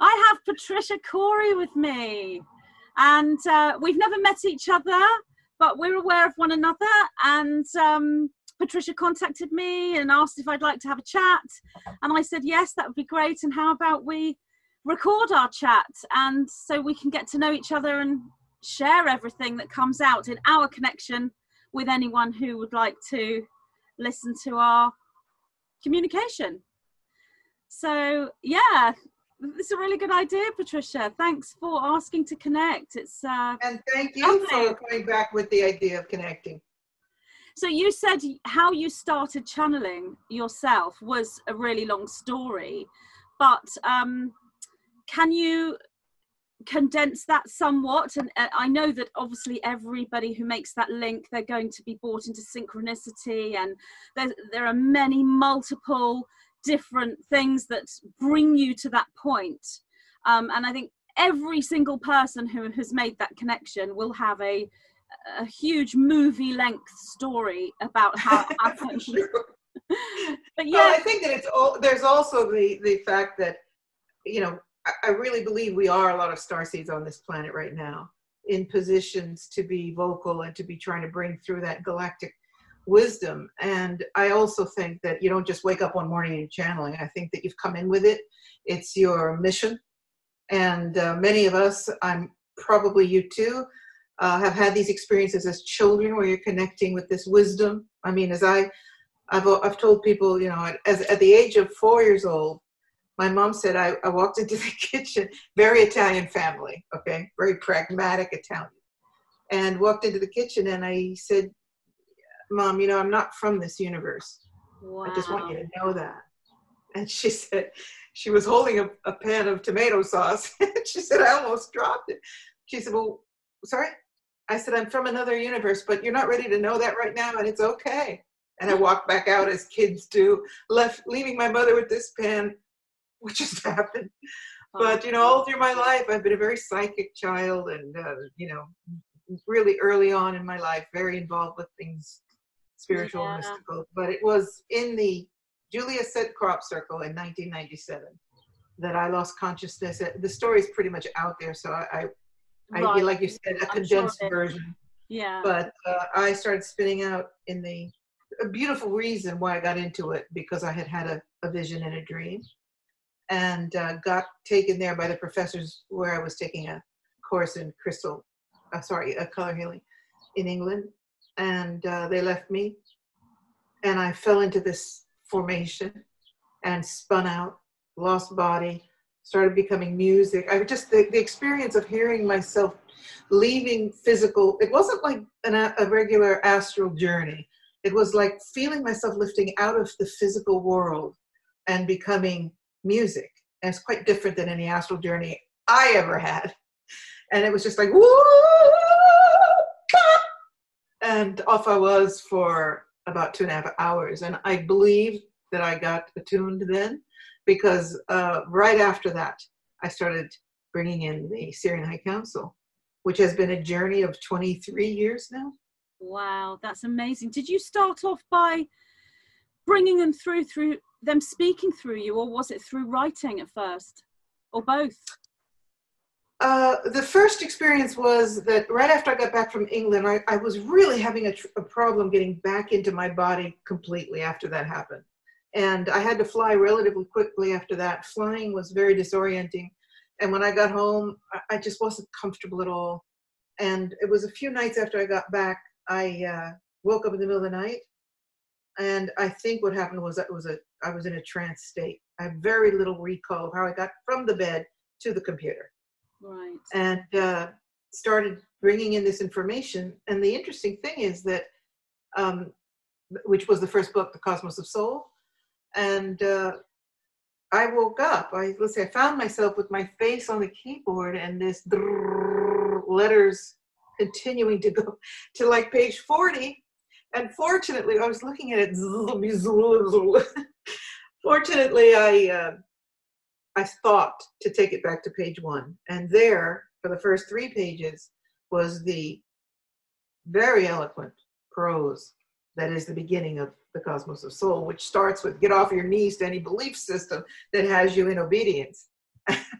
I have Patricia Cori with me, and we've never met each other, but we're aware of one another. And Patricia contacted me and asked if I'd like to have a chat, and I said yes, that would be great. And how about we record our chat, and so we can get to know each other and share everything that comes out in our connection with anyone who would like to listen to our communication. So yeah, it's a really good idea, Patricia. Thanks for asking to connect. It's and thank you for coming back with the idea of connecting. So you said how you started channeling yourself was a really long story, but can you condense that somewhat? And I know that obviously everybody who makes that link, they're going to be brought into synchronicity, and there are many multiple different things that bring you to that point. And I think every single person who has made that connection will have a huge movie length story about how it happened. Sure. But yeah, well, I think that there's also the fact that, you know, I really believe we are a lot of starseeds on this planet right now in positions to be vocal and to be trying to bring through that galactic wisdom. And I also think that you don't just wake up one morning and channeling. I think that you've come in with it. It's your mission. And many of us, I'm probably you too, have had these experiences as children where you're connecting with this wisdom. I mean, as I've told people, you know, at the age of 4 years old, my mom said I walked into the kitchen, very Italian family, okay, very pragmatic Italian, and walked into the kitchen and I said, Mom, you know, I'm not from this universe. Wow. I just want you to know that. And she said, she was holding a pan of tomato sauce. She said, I almost dropped it. She said, well, sorry? I said, I'm from another universe, but you're not ready to know that right now, and it's okay. And I walked back out as kids do, leaving my mother with this pan, which just happened. But, you know, all through my life, I've been a very psychic child and, you know, really early on in my life, very involved with things spiritual and mystical. But it was in the Julia Set crop circle in 1997 that I lost consciousness. The story is pretty much out there. So I like you said, a condensed version. Yeah. But I started spinning out in a beautiful reason why I got into it, because I had a vision and a dream. And got taken there by the professors where I was taking a course in color healing in England. And they left me. And I fell into this formation and spun out, lost body, started becoming music. The experience of hearing myself leaving physical, it wasn't like a regular astral journey. It was like feeling myself lifting out of the physical world and becoming music. And it's quite different than any astral journey I ever had. And it was just like, woo! And off I was for about 2.5 hours. And I believe that I got attuned then, because right after that, I started bringing in the Sirian High Council, which has been a journey of 23 years now. Wow, that's amazing. Did you start off by bringing them through them speaking through you, or was it through writing at first, or both? The first experience was that right after I got back from England, I was really having a problem getting back into my body completely after that happened. And I had to fly relatively quickly after that. Flying was very disorienting. And when I got home, I just wasn't comfortable at all. And it was a few nights after I got back, I woke up in the middle of the night. And I think what happened was I was in a trance state. I have very little recall of how I got from the bed to the computer. Right. And started bringing in this information. And the interesting thing is that, which was the first book, The Cosmos of Soul. And I woke up. I found myself with my face on the keyboard and this letters continuing to go to like page 40. And fortunately, I was looking at it. Fortunately, I thought to take it back to page 1. And there, for the first 3 pages, was the very eloquent prose that is the beginning of The Cosmos of Soul, which starts with, get off your knees to any belief system that has you in obedience.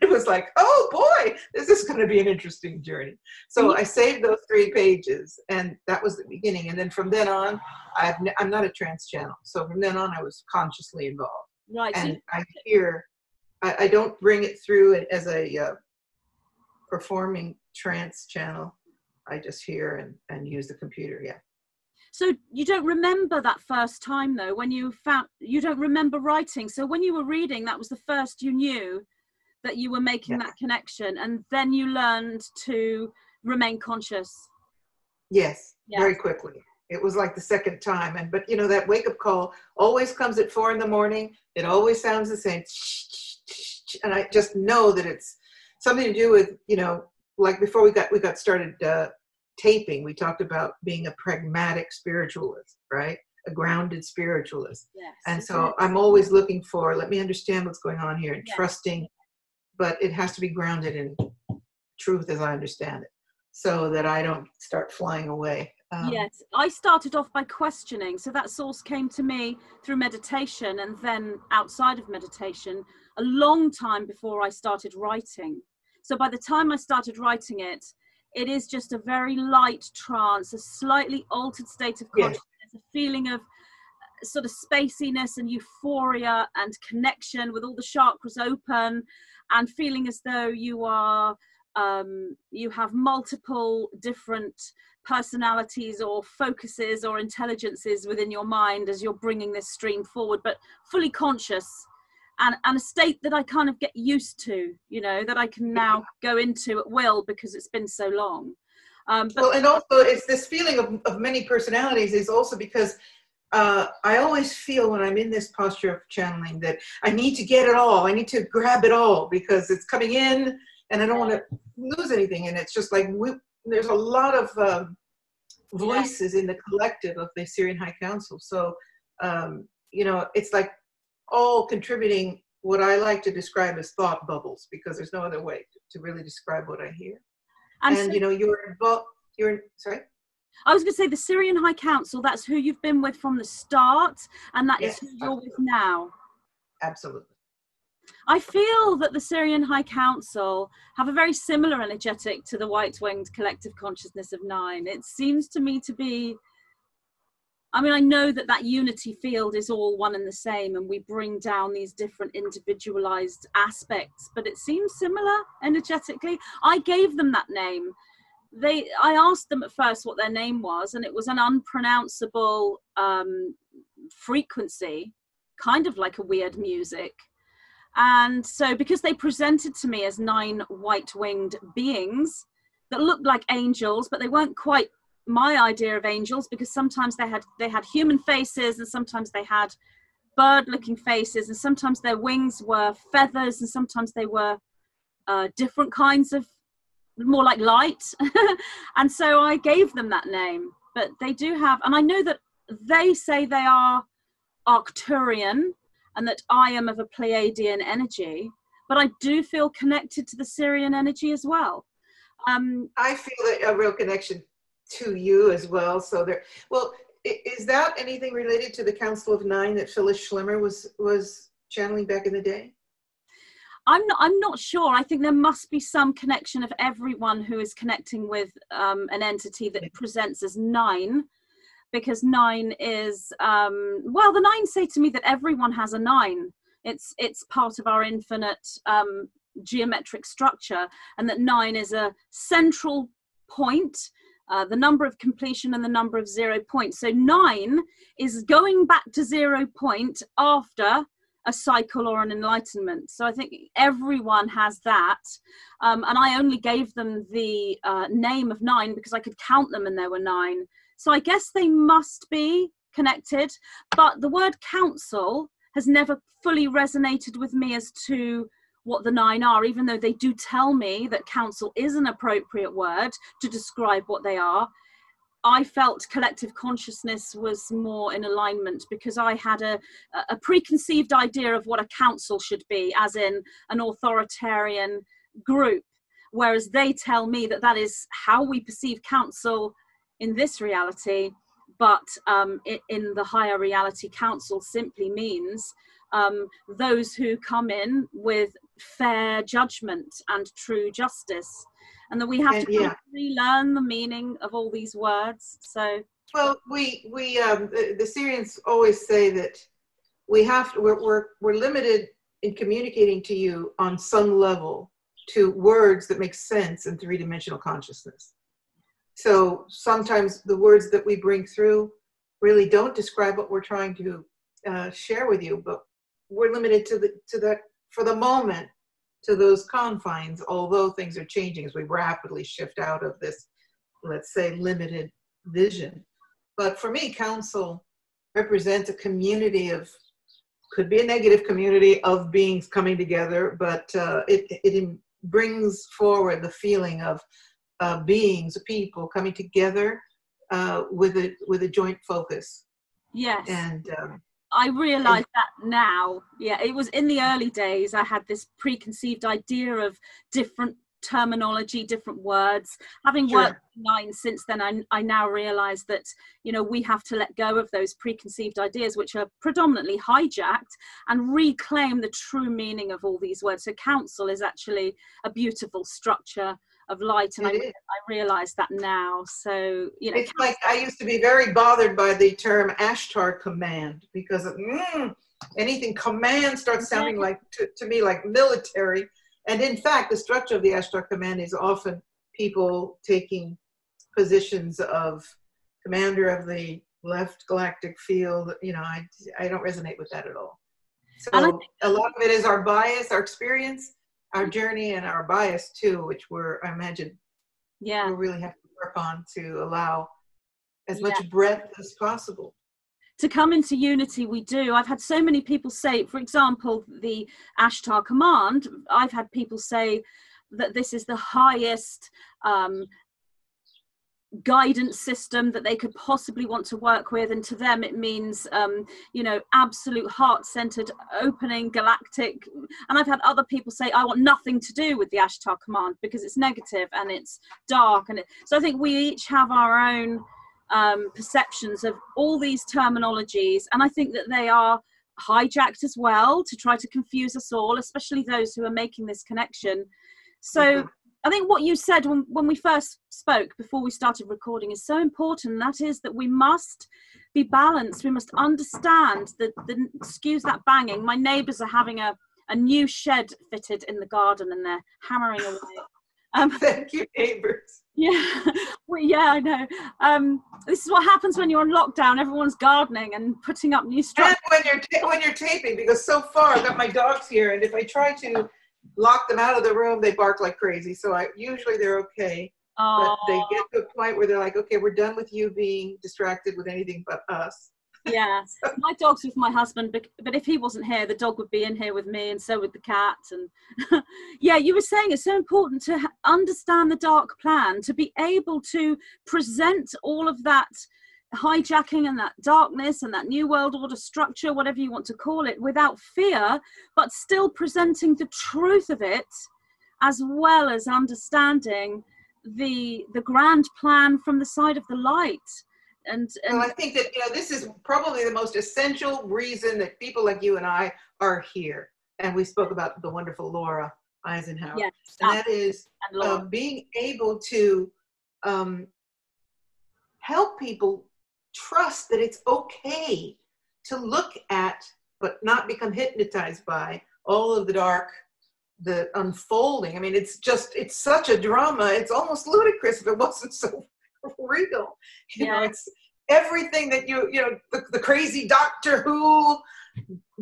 It was like, oh boy, this is going to be an interesting journey. So I saved those 3 pages, and that was the beginning. And then from then on, I'm not a trance channel. So from then on, I was consciously involved. Right. And I don't bring it through as a performing trance channel. I just hear and use the computer. Yeah. So you don't remember that first time though, when you don't remember writing. So when you were reading, that was the first you knew that you were making that connection, and then you learned to remain conscious. Yes, very quickly. It was like the second time. But you know, that wake up call always comes at 4 a.m. It always sounds the same. And I just know that it's something to do with, you know, like before we got started taping, we talked about being a pragmatic spiritualist, right? A grounded spiritualist. Yes. And so I'm always looking for, let me understand what's going on here, and trusting, but it has to be grounded in truth as I understand it, so that I don't start flying away. Yes, I started off by questioning. So that source came to me through meditation, and then outside of meditation, a long time before I started writing. So by the time I started writing it, it is just a very light trance, a slightly altered state of consciousness, a feeling of sort of spaciness and euphoria and connection with all the chakras open, and feeling as though you are you have multiple different personalities or focuses or intelligences within your mind as you're bringing this stream forward, but fully conscious, and a state that I kind of get used to, you know, that I can now go into at will because it's been so long. Well, and also it's this feeling of many personalities is also because I always feel when I'm in this posture of channeling that I need to get it all. I need to grab it all because it's coming in and I don't want to lose anything. And it's just like, there's a lot of voices in the collective of the Sirian High Council. So, you know, it's like all contributing what I like to describe as thought bubbles, because there's no other way to really describe what I hear. And so, you know, sorry? I was going to say the Sirian High Council, that's who you've been with from the start, and that is who you're with now. Absolutely. I feel that the Sirian High Council have a very similar energetic to the white-winged collective consciousness of 9. It seems to me to be, I mean, I know that that unity field is all one and the same, and we bring down these different individualized aspects, but it seems similar energetically. I gave them that name. I asked them at first what their name was, and it was an unpronounceable frequency, kind of like a weird music. And so because they presented to me as 9 white-winged beings that looked like angels, but they weren't quite my idea of angels, because sometimes they had human faces, and sometimes they had bird-looking faces, and sometimes their wings were feathers, and sometimes they were different kinds of, more like light. And so I gave them that name. But they do have, and I know that they say they are Arcturian, and that I am of a Pleiadian energy, but I do feel connected to the Sirian energy as well. I feel a real connection to you as well. So is that anything related to the Council of 9 that Phyllis Schlemmer was channeling back in the day? I'm not sure. I think there must be some connection of everyone who is connecting with an entity that presents as 9. Because 9 is, well, the 9 say to me that everyone has a 9. It's part of our infinite geometric structure, and that 9 is a central point, the number of completion and the number of 0 points. So 9 is going back to 0 point after a cycle or an enlightenment. So I think everyone has that. And I only gave them the name of 9 because I could count them and there were 9. So I guess they must be connected, but the word council has never fully resonated with me as to what the 9 are, even though they do tell me that council is an appropriate word to describe what they are. I felt collective consciousness was more in alignment because I had a preconceived idea of what a council should be, as in an authoritarian group, whereas they tell me that that is how we perceive council in this reality, but in the higher reality, council simply means those who come in with fair judgment and true justice, and that we have to kind of relearn the meaning of all these words. So, well, the Sirians always say that we're limited in communicating to you on some level to words that make sense in three-dimensional consciousness. So sometimes the words that we bring through really don't describe what we're trying to share with you, but we're limited to that for the moment, to those confines, although things are changing as we rapidly shift out of this, let's say, limited vision. But for me, council represents a community of, could be a negative community of beings coming together, but it brings forward the feeling of beings, people coming together with a joint focus. Yes. And I realize that now. Yeah, it was in the early days I had this preconceived idea of different terminology, different words. Having worked online since then, I now realize that, you know, we have to let go of those preconceived ideas, which are predominantly hijacked, and reclaim the true meaning of all these words. So council is actually a beautiful structure of light, and I realize that now. So, you know, it's like I used to be very bothered by the term Ashtar command, because anything command starts sounding like to me like military. And in fact, the structure of the Ashtar command is often people taking positions of commander of the left galactic field. You know, I don't resonate with that at all. So a lot of it is our bias, our experience, our journey, and our bias too, which I imagine we'll really have to work on to allow as much breadth as possible. To come into unity, we do. I've had so many people say, for example, the Ashtar command, I've had people say that this is the highest guidance system that they could possibly want to work with, and to them it means you know, absolute heart-centered, opening, galactic. And I've had other people say, I want nothing to do with the Ashtar command because it's negative and it's dark. And so I think we each have our own perceptions of all these terminologies, and I think that they are hijacked as well to try to confuse us all, especially those who are making this connection. So I think what you said when we first spoke before we started recording is so important, and that is that we must be balanced. We must understand that excuse that banging. My neighbours are having a new shed fitted in the garden and they're hammering away. Thank you, neighbours. Yeah, well, yeah, I know. This is what happens when you're on lockdown. Everyone's gardening and putting up new structures. And when you're taping, because so far I've got my dogs here, and if I try to lock them out of the room, they bark like crazy. So usually they're okay. But they get to a point where they're like, okay, we're done with you being distracted with anything but us. Yeah, my dog's with my husband, but if he wasn't here, the dog would be in here with me, and so would the cat. And yeah, you were saying it's so important to understand the dark plan, to be able to present all of that hijacking and that darkness and that new world order structure, whatever you want to call it, without fear, but still presenting the truth of it, as well as understanding the grand plan from the side of the light. And well, I think that, you know, this is probably the most essential reason that people like you and I are here. And we spoke about the wonderful Laura Eisenhower. Yes, and that is being able to help people trust that it's okay to look at, but not become hypnotized by all of the dark, the unfolding. I mean, it's such a drama. It's almost ludicrous if it wasn't so real. You know, it's everything that you know, the crazy Doctor Who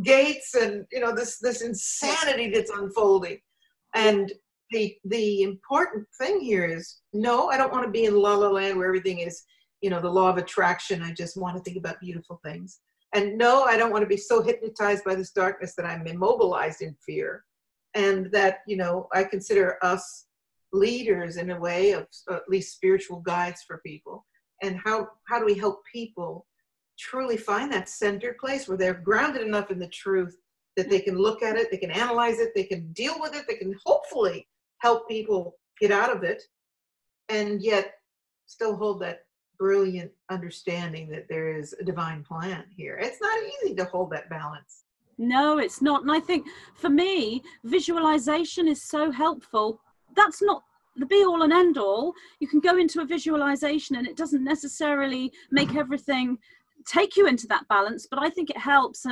Gates, and you know, this insanity that's unfolding. And the important thing here is, no, I don't want to be in La La Land where everything is, you know, the law of attraction. I just want to think about beautiful things. And no, I don't want to be so hypnotized by this darkness that I'm immobilized in fear. And that, you know, I consider us leaders in a way, of at least spiritual guides for people. And how do we help people truly find that center place where they're grounded enough in the truth that they can look at it, they can analyze it, they can deal with it, they can hopefully help people get out of it, and yet still hold that brilliant understanding that there is a divine plan here. It's not easy to hold that balance. No, it's not. And I think for me, visualization is so helpful. That's not the be all and end all. You can go into a visualization and it doesn't necessarily make everything take you into that balance, but I think it helps.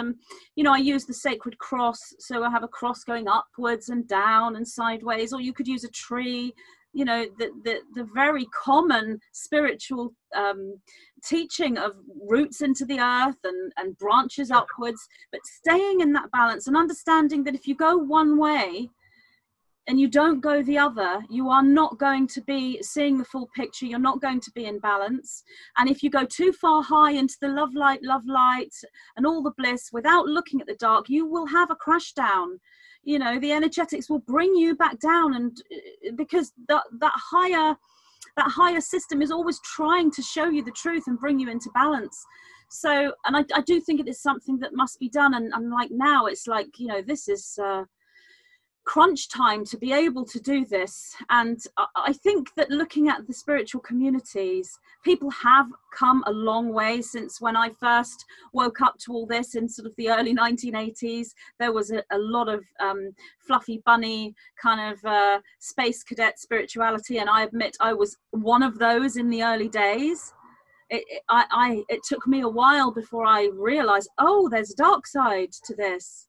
You know, I use the sacred cross, so I have a cross going upwards and down and sideways, or you could use a tree. You know, the very common spiritual teaching of roots into the earth and branches upwards, but staying in that balance and understanding that if you go one way and you don't go the other, you are not going to be seeing the full picture. You're not going to be in balance. And if you go too far high into the love light, and all the bliss without looking at the dark, you will have a crash down. You know, the energetics will bring you back down, and because that higher system is always trying to show you the truth and bring you into balance. So, and I do think it is something that must be done. And like now, it's like, you know, this is crunch time to be able to do this. And I think that looking at the spiritual communities, people have come a long way since when I first woke up to all this in sort of the early 1980s. There was a lot of fluffy bunny kind of space cadet spirituality, and I admit I was one of those in the early days. It took me a while before I realized, oh, there's a dark side to this.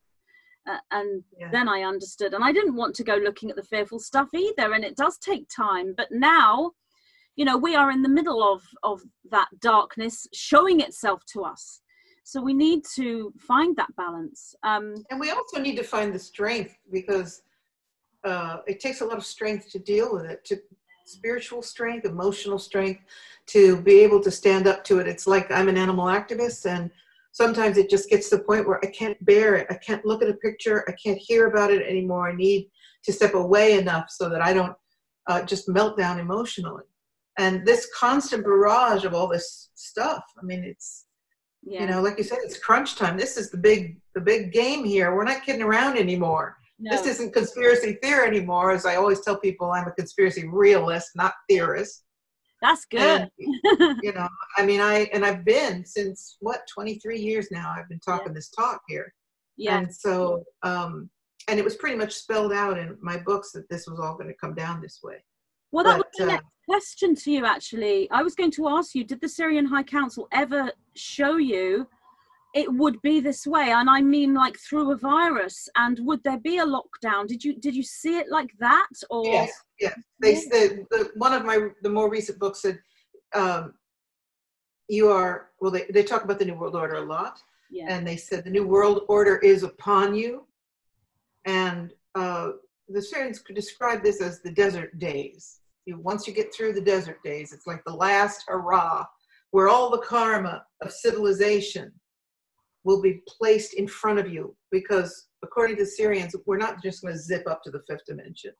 Then I understood, and I didn't want to go looking at the fearful stuff either, and it does take time. But now, you know, we are in the middle of that darkness showing itself to us, so we need to find that balance, and we also need to find the strength, because it takes a lot of strength to deal with it, to spiritual strength, emotional strength, to be able to stand up to it. It's like I'm an animal activist, and sometimes it just gets to the point where I can't bear it. I can't look at a picture. I can't hear about it anymore. I need to step away enough so that I don't just melt down emotionally. And this constant barrage of all this stuff, I mean, it's, you know, like you said, it's crunch time. This is the big game here. We're not kidding around anymore. No. This isn't conspiracy theory anymore. As I always tell people, I'm a conspiracy realist, not theorist. That's good. And, you know, I mean, I've been since 23 years now. I've been talking this talk here. Yeah. And so, and it was pretty much spelled out in my books that this was all going to come down this way. Well, that was the next question to you, actually. I was going to ask you, did the Sirian High Council ever show you it would be this way? And I mean, like through a virus, and would there be a lockdown? Did you see it like that? Or yes. They said, one of the more recent books said, they talk about the New World Order a lot. Yeah. And they said the New World Order is upon you. And the Sirians could describe this as the desert days. Once you get through the desert days, it's like the last hurrah, where all the karma of civilization will be placed in front of you. Because according to the Sirians, we're not just going to zip up to the 5th dimension.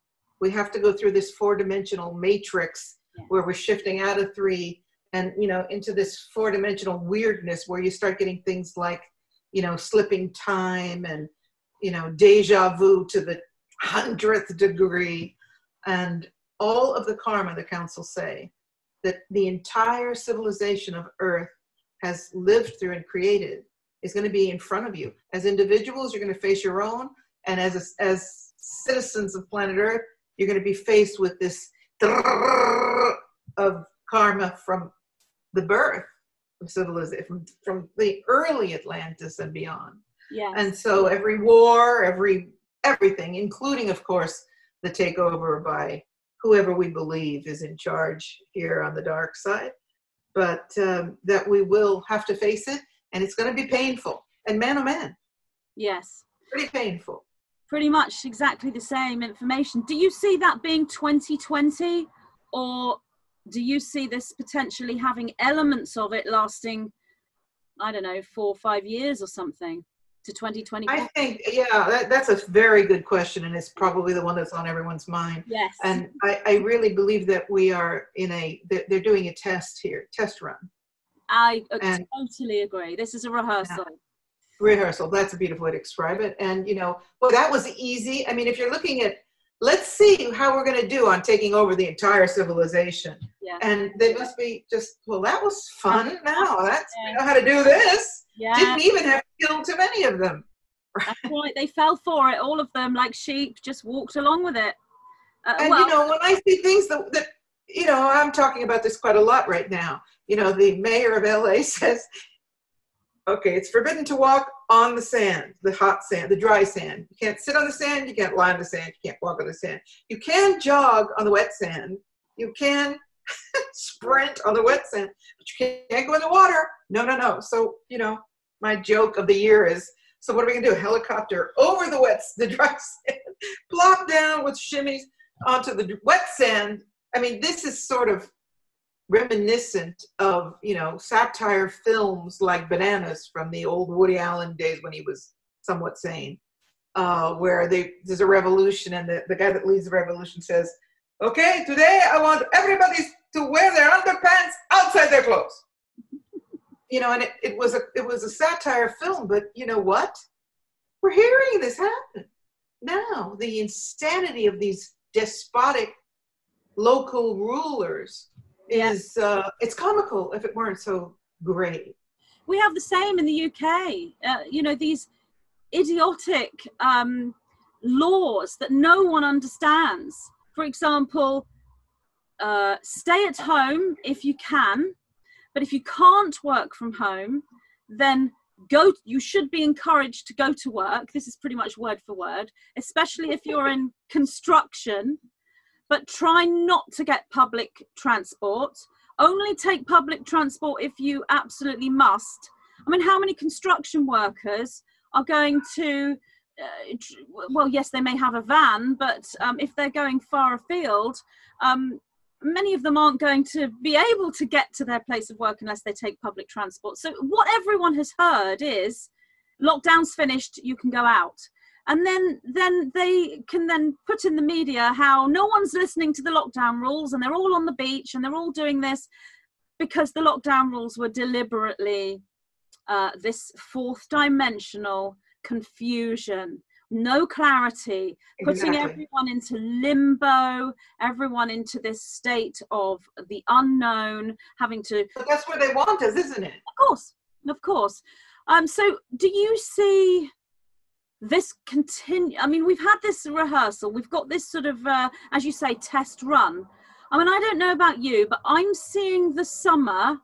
We have to go through this 4-dimensional matrix where we're shifting out of 3 and, you know, into this 4-dimensional weirdness where you start getting things like, you know, slipping time and, you know, deja vu to the 100th degree. And all of the karma, the council say, that the entire civilization of Earth has lived through and created is going to be in front of you. As individuals, you're going to face your own. And as citizens of planet Earth, you're going to be faced with this of karma from the birth of civilization, from the early Atlantis and beyond. Yes. And so every war, everything, including, of course, the takeover by whoever we believe is in charge here on the dark side, but that we will have to face it, and it's going to be painful. And man, oh man. Yes. Pretty painful. Pretty much exactly the same information. Do you see that being 2020, or do you see this potentially having elements of it lasting, I don't know, 4 or 5 years or something to 2020? I think, that's a very good question, and it's probably the one that's on everyone's mind. Yes. And I really believe that we are they're doing a test run. I totally agree. This is a rehearsal. Rehearsal, that's a beautiful way to describe it. And, you know, well, that was easy. I mean, if you're looking at let's see how we're going to do on taking over the entire civilization. Yeah. And they must be just, well, that was fun. Now that's, Yeah. we know how to do this. Yeah. Didn't even have to kill too many of them. That's right. They fell for it. All of them, like sheep, just walked along with it. And, you know, when I see things that, you know, I'm talking about this quite a lot right now. You know, the mayor of LA says, okay, it's forbidden to walk on the sand, the hot sand, the dry sand. You can't sit on the sand. You can't lie on the sand. You can't walk on the sand. You can jog on the wet sand. You can sprint on the wet sand, but you can't go in the water. No, no, no. So, you know, my joke of the year is, so what are we going to do? Helicopter over the dry sand, plop down with shimmies onto the wet sand. I mean, this is sort of reminiscent of, you know, satire films like Bananas from the old Woody Allen days when he was somewhat sane, where there's a revolution and the guy that leads the revolution says, okay, today I want everybody to wear their underpants outside their clothes. You know, and it was a satire film, but you know what? We're hearing this happen now. The insanity of these despotic local rulers is it's comical if it weren't so great. We have the same in the UK. You know, these idiotic laws that no one understands. For example, stay at home if you can, but if you can't work from home, then you should be encouraged to go to work. This is pretty much word for word, especially if you're in construction, but try not to get public transport. Only take public transport if you absolutely must. I mean, how many construction workers are going to, well, yes, they may have a van, but if they're going far afield, many of them aren't going to be able to get to their place of work unless they take public transport. So what everyone has heard is, lockdown's finished, you can go out. And then they can then put in the media how no one's listening to the lockdown rules and they're all on the beach and they're all doing this because the lockdown rules were deliberately this fourth dimensional confusion. No clarity, putting everyone into limbo, everyone into this state of the unknown, having to... But that's where they want us, isn't it? Of course, of course. So do you see this continue? I mean, we've had this rehearsal, we've got this sort of, as you say, test run. I mean, I don't know about you, but I'm seeing the summer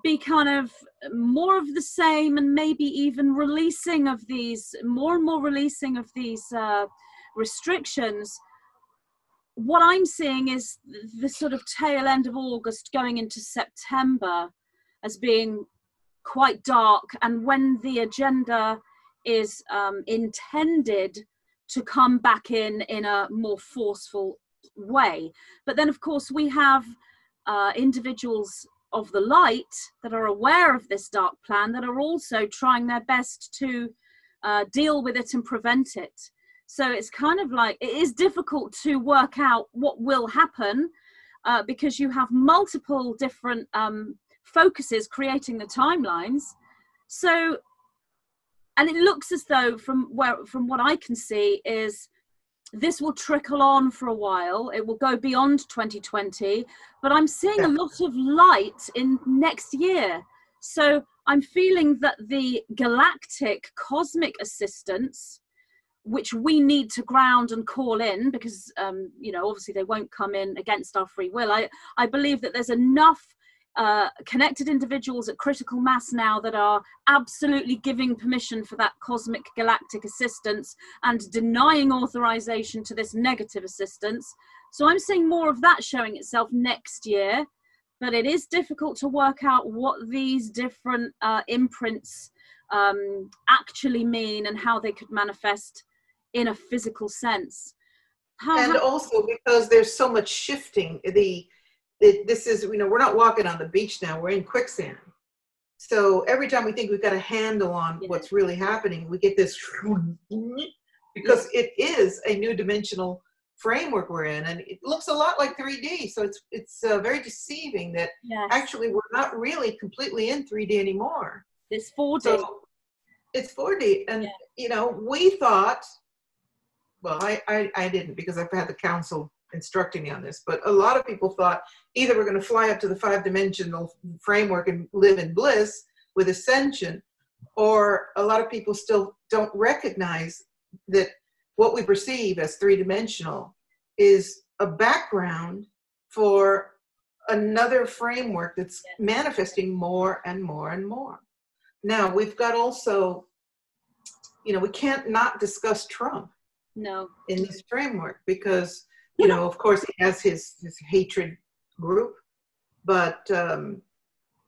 be kind of more of the same, and maybe even releasing of these, more and more releasing of these restrictions. What I'm seeing is the sort of tail end of August going into September as being quite dark, and when the agenda is intended to come back in a more forceful way. But then, of course, we have individuals of the light that are aware of this dark plan that are also trying their best to deal with it and prevent it. So it's kind of like, it is difficult to work out what will happen because you have multiple different focuses creating the timelines. So, and it looks as though from what I can see is this will trickle on for a while. It will go beyond 2020, but I'm seeing a lot of light in next year. So I'm feeling that the galactic cosmic assistance, which we need to ground and call in because, you know, obviously they won't come in against our free will. I believe that there's enough connected individuals at critical mass now that are absolutely giving permission for that cosmic galactic assistance and denying authorization to this negative assistance. So I'm seeing more of that showing itself next year, but it is difficult to work out what these different imprints actually mean and how they could manifest in a physical sense. And also because there's so much shifting, this is, you know, we're not walking on the beach now, we're in quicksand. So every time we think we've got a handle on what's really happening, we get this, because it is a new dimensional framework we're in, and it looks a lot like 3D. So it's very deceiving that actually we're not really completely in 3D anymore. It's 4D. So it's 4D. And, you know, we thought well, I didn't, because I've had the council instructing me on this, but a lot of people thought either we're going to fly up to the 5-dimensional framework and live in bliss with ascension, or a lot of people still don't recognize that what we perceive as 3-dimensional is a background for another framework that's manifesting more and more and more. Now, we've got also, we can't not discuss Trump in this framework, because, of course, he has his hatred group, but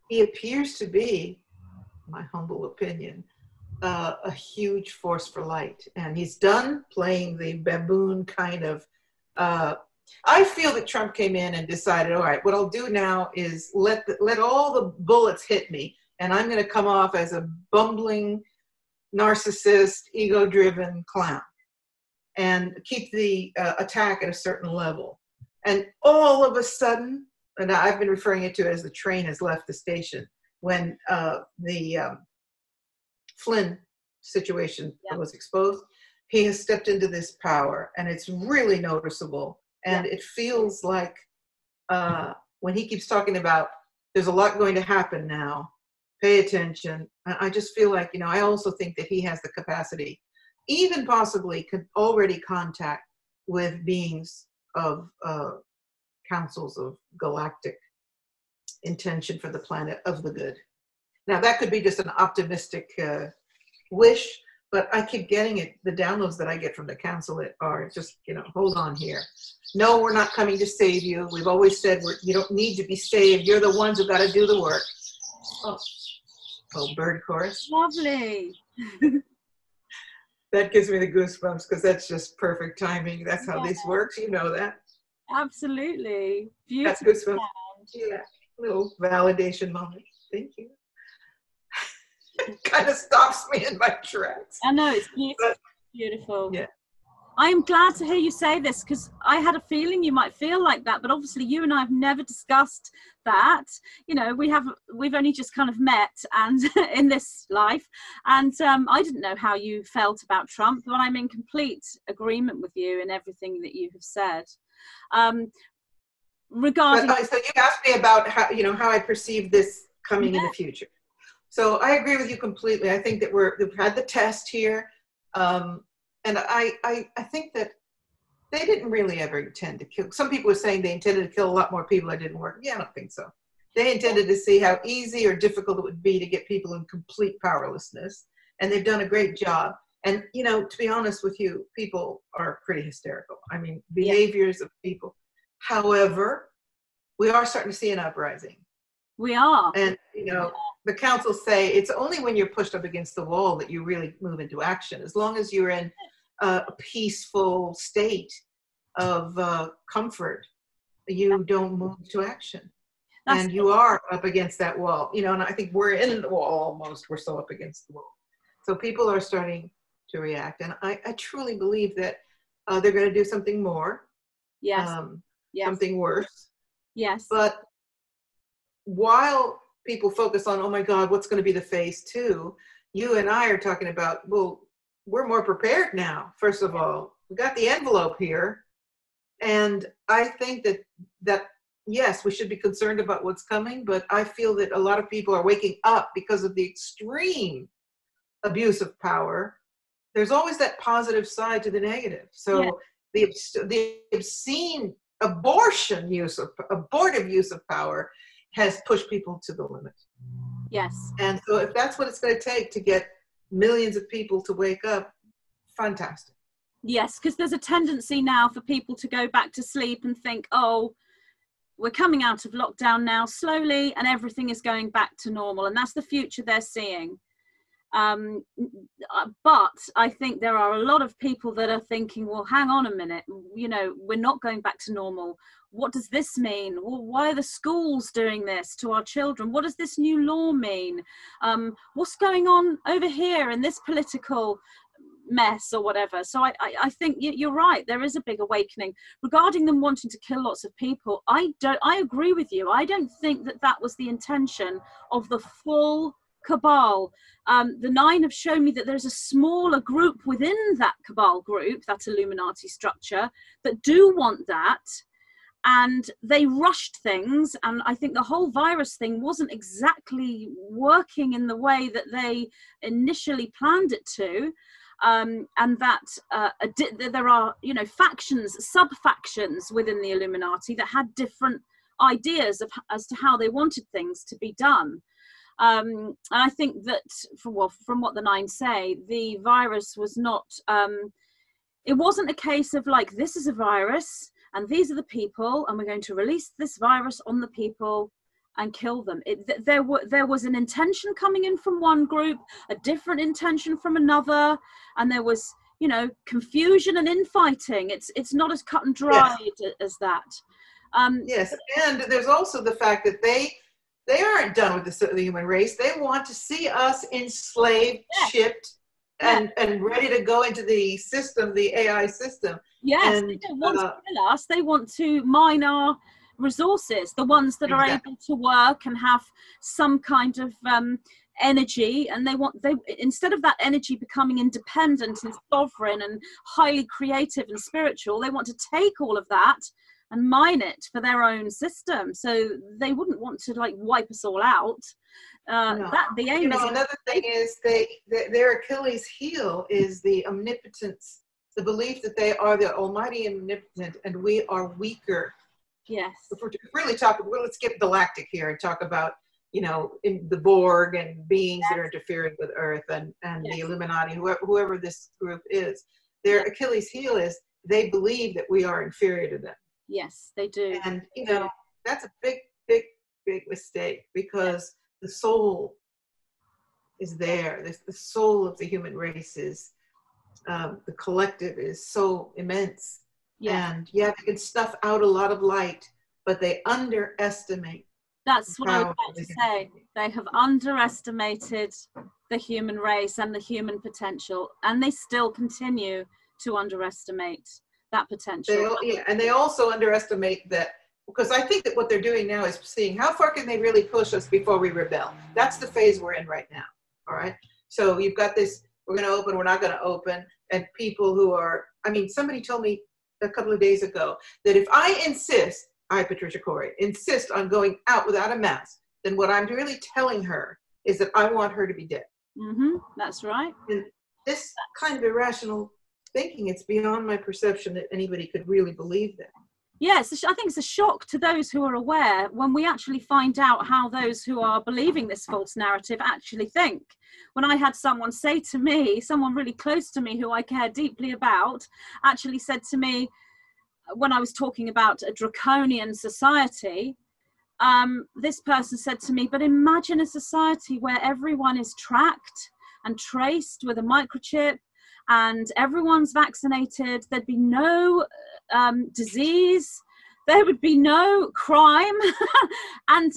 he appears to be, my humble opinion, a huge force for light. And he's done playing the baboon kind of, I feel that Trump came in and decided, all right, what I'll do now is let all the bullets hit me, and I'm going to come off as a bumbling, narcissist, ego-driven clown, and keep the attack at a certain level. And all of a sudden, and I've been referring it to as the train has left the station, when the Flynn situation was exposed, he has stepped into this power, and it's really noticeable. And it feels like when he keeps talking about there's a lot going to happen now, pay attention. I just feel like, I also think that he has the capacity, even possibly could already contact with beings of councils of galactic intention for the planet of the good. Now, that could be just an optimistic wish, but I keep getting it. The downloads that I get from the council are just, hold on here. No, we're not coming to save you. We've always said you don't need to be saved. You're the ones who got to do the work. Oh, bird chorus. Lovely. That gives me the goosebumps, because that's just perfect timing. That's how this works. You know that. Absolutely. Beautiful. That's goosebumps. Yeah, little validation moment. Thank you. It kind of stops me in my tracks. I know, it's beautiful. Beautiful. Yeah. I am glad to hear you say this, because I had a feeling you might feel like that, but obviously you and I have never discussed that. We've only just kind of met and in this life, and I didn't know how you felt about Trump, but I'm in complete agreement with you in everything that you have said. Regarding, so you asked me about how I perceive this coming in the future. So I agree with you completely. I think that we've had the test here. And I think that they didn't really ever intend to kill. Some people were saying they intended to kill a lot more people. It didn't work. Yeah, I don't think so. They intended to see how easy or difficult it would be to get people in complete powerlessness. And they've done a great job. And, to be honest with you, people are pretty hysterical. I mean, behaviors of people. However, we are starting to see an uprising. We are. And, the council say it's only when you're pushed up against the wall that you really move into action. As long as you're in a peaceful state of comfort, you don't move to action. And you are up against that wall, and I think we're in the wall almost. We're so up against the wall. So people are starting to react. And I truly believe that they're going to do something more. Yes. Something worse. Yes. But while people focus on, oh my God, what's going to be the phase 2? You and I are talking about, well, we're more prepared now. First of all, we got the envelope here. And I think that yes, we should be concerned about what's coming, but I feel that a lot of people are waking up because of the extreme abuse of power. There's always that positive side to the negative. So the obscene abortive use of power has pushed people to the limit. Yes. And so if that's what it's going to take to get millions of people to wake up, fantastic. Yes, because there's a tendency now for people to go back to sleep and think, oh, we're coming out of lockdown now slowly and everything is going back to normal. And that's the future they're seeing. But I think there are a lot of people that are thinking, well, hang on a minute, we're not going back to normal. What does this mean? Well, why are the schools doing this to our children? What does this new law mean? What's going on over here in this political mess or whatever? So I think you're right. There is a big awakening regarding them wanting to kill lots of people. I agree with you. I don't think that was the intention of the full cabal. The Nine have shown me that there's a smaller group within that cabal group, that Illuminati structure, that do want that. And they rushed things, and I think the whole virus thing wasn't exactly working in the way that they initially planned it to. And that there are, you know, factions, sub-factions within the Illuminati that had different ideas as to how they wanted things to be done. And I think that, from what the Nine say, the virus was not, it wasn't a case of like, this is a virus, and these are the people, and we're going to release this virus on the people and kill them. There was an intention coming in from one group, a different intention from another, and there was, you know, confusion and infighting. It's not as cut and dried as that. Yes, and there's also the fact that they aren't done with the human race. They want to see us enslaved, shipped, and ready to go into the system, the AI system. Yes, and, they don't want to kill us. They want to mine our resources, the ones that are able to work and have some kind of energy. And they instead of that energy becoming independent and sovereign and highly creative and spiritual, they want to take all of that and mine it for their own system. So they wouldn't want to like wipe us all out. No. That the aim. You know, another thing is their Achilles heel is the omnipotence, the belief that they are the almighty and omnipotent, and we are weaker. Yes. If we're really talking, let's skip galactic here and talk about, you know, in the Borg and beings that are interfering with Earth and the Illuminati, whoever this group is. Their Achilles heel is they believe that we are inferior to them. Yes, they do. And, you know, that's a big, big, big mistake, because the soul is there. The soul of the human race is, the collective is so immense. Yeah. And they can snuff out a lot of light, but they underestimate. That's what I was about to say. They have underestimated the human race and the human potential, and they still continue to underestimate that potential. And they also underestimate that, because I think that what they're doing now is seeing how far can they really push us before we rebel. That's the phase we're in right now. All right. So you've got this, we're going to open, we're not going to open. And people who are, I mean, somebody told me a couple of days ago that if I insist, Patricia Cori, insist on going out without a mask, then what I'm really telling her is that I want her to be dead. Mm-hmm. That's right. And this kind of irrational thinking, it's beyond my perception that anybody could really believe that. Yes, I think it's a shock to those who are aware when we actually find out how those who are believing this false narrative actually think. When I had someone say to me, someone really close to me who I care deeply about, actually said to me, when I was talking about a draconian society, this person said to me, but imagine a society where everyone is tracked and traced with a microchip, and everyone's vaccinated. There'd be no disease, there would be no crime. And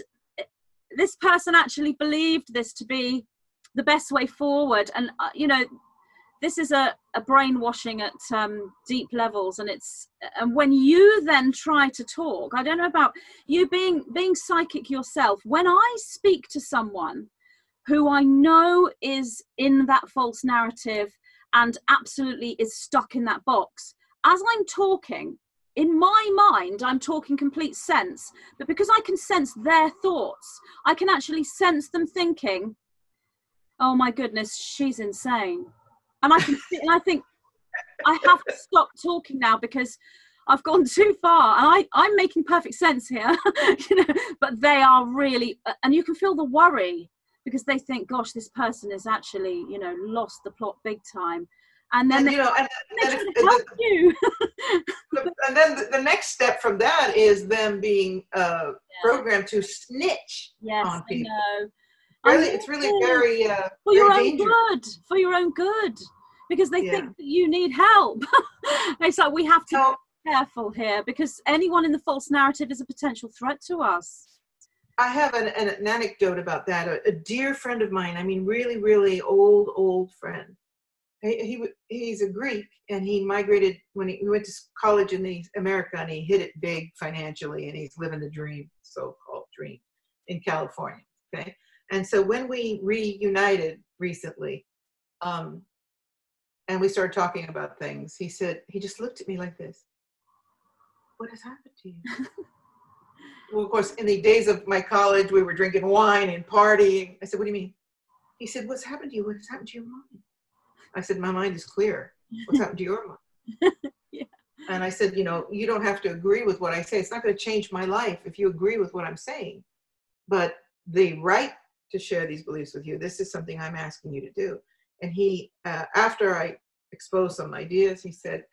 this person actually believed this to be the best way forward. And you know, this is a brainwashing at deep levels, and when you then try to talk, I don't know about you being psychic yourself, when I speak to someone who I know is in that false narrative and absolutely is stuck in that box, as I'm talking, in my mind, I'm talking complete sense, but because I can sense their thoughts, I can actually sense them thinking, oh my goodness, she's insane. And I think I have to stop talking now because I've gone too far, and I'm making perfect sense here, you know, but they are really, and you can feel the worry, because they think, gosh, this person is actually, you know, lost the plot big time. And then they try to help you. And then the next step from that is them being programmed to snitch on people. Really, it's really very for your own dangerous. good, for your own good, because they think that you need help. It's like we have to be careful here, because anyone in the false narrative is a potential threat to us. I have an anecdote about that. A dear friend of mine, I mean, really, really old friend. He's a Greek, and he migrated when he went to college in America, and he hit it big financially, and he's living the dream, so-called dream, in California. Okay, And so when we reunited recently, and we started talking about things, he said, he just looked at me like this. What has happened to you? Well, of course, in the days of my college, we were drinking wine and partying. I said, what do you mean? He said, what's happened to you? What has happened to your mind? I said, my mind is clear. What's happened to your mind? Yeah. And I said, you know, you don't have to agree with what I say. It's not going to change my life if you agree with what I'm saying. But the right to share these beliefs with you, this is something I'm asking you to do. And he, after I exposed some ideas, he said,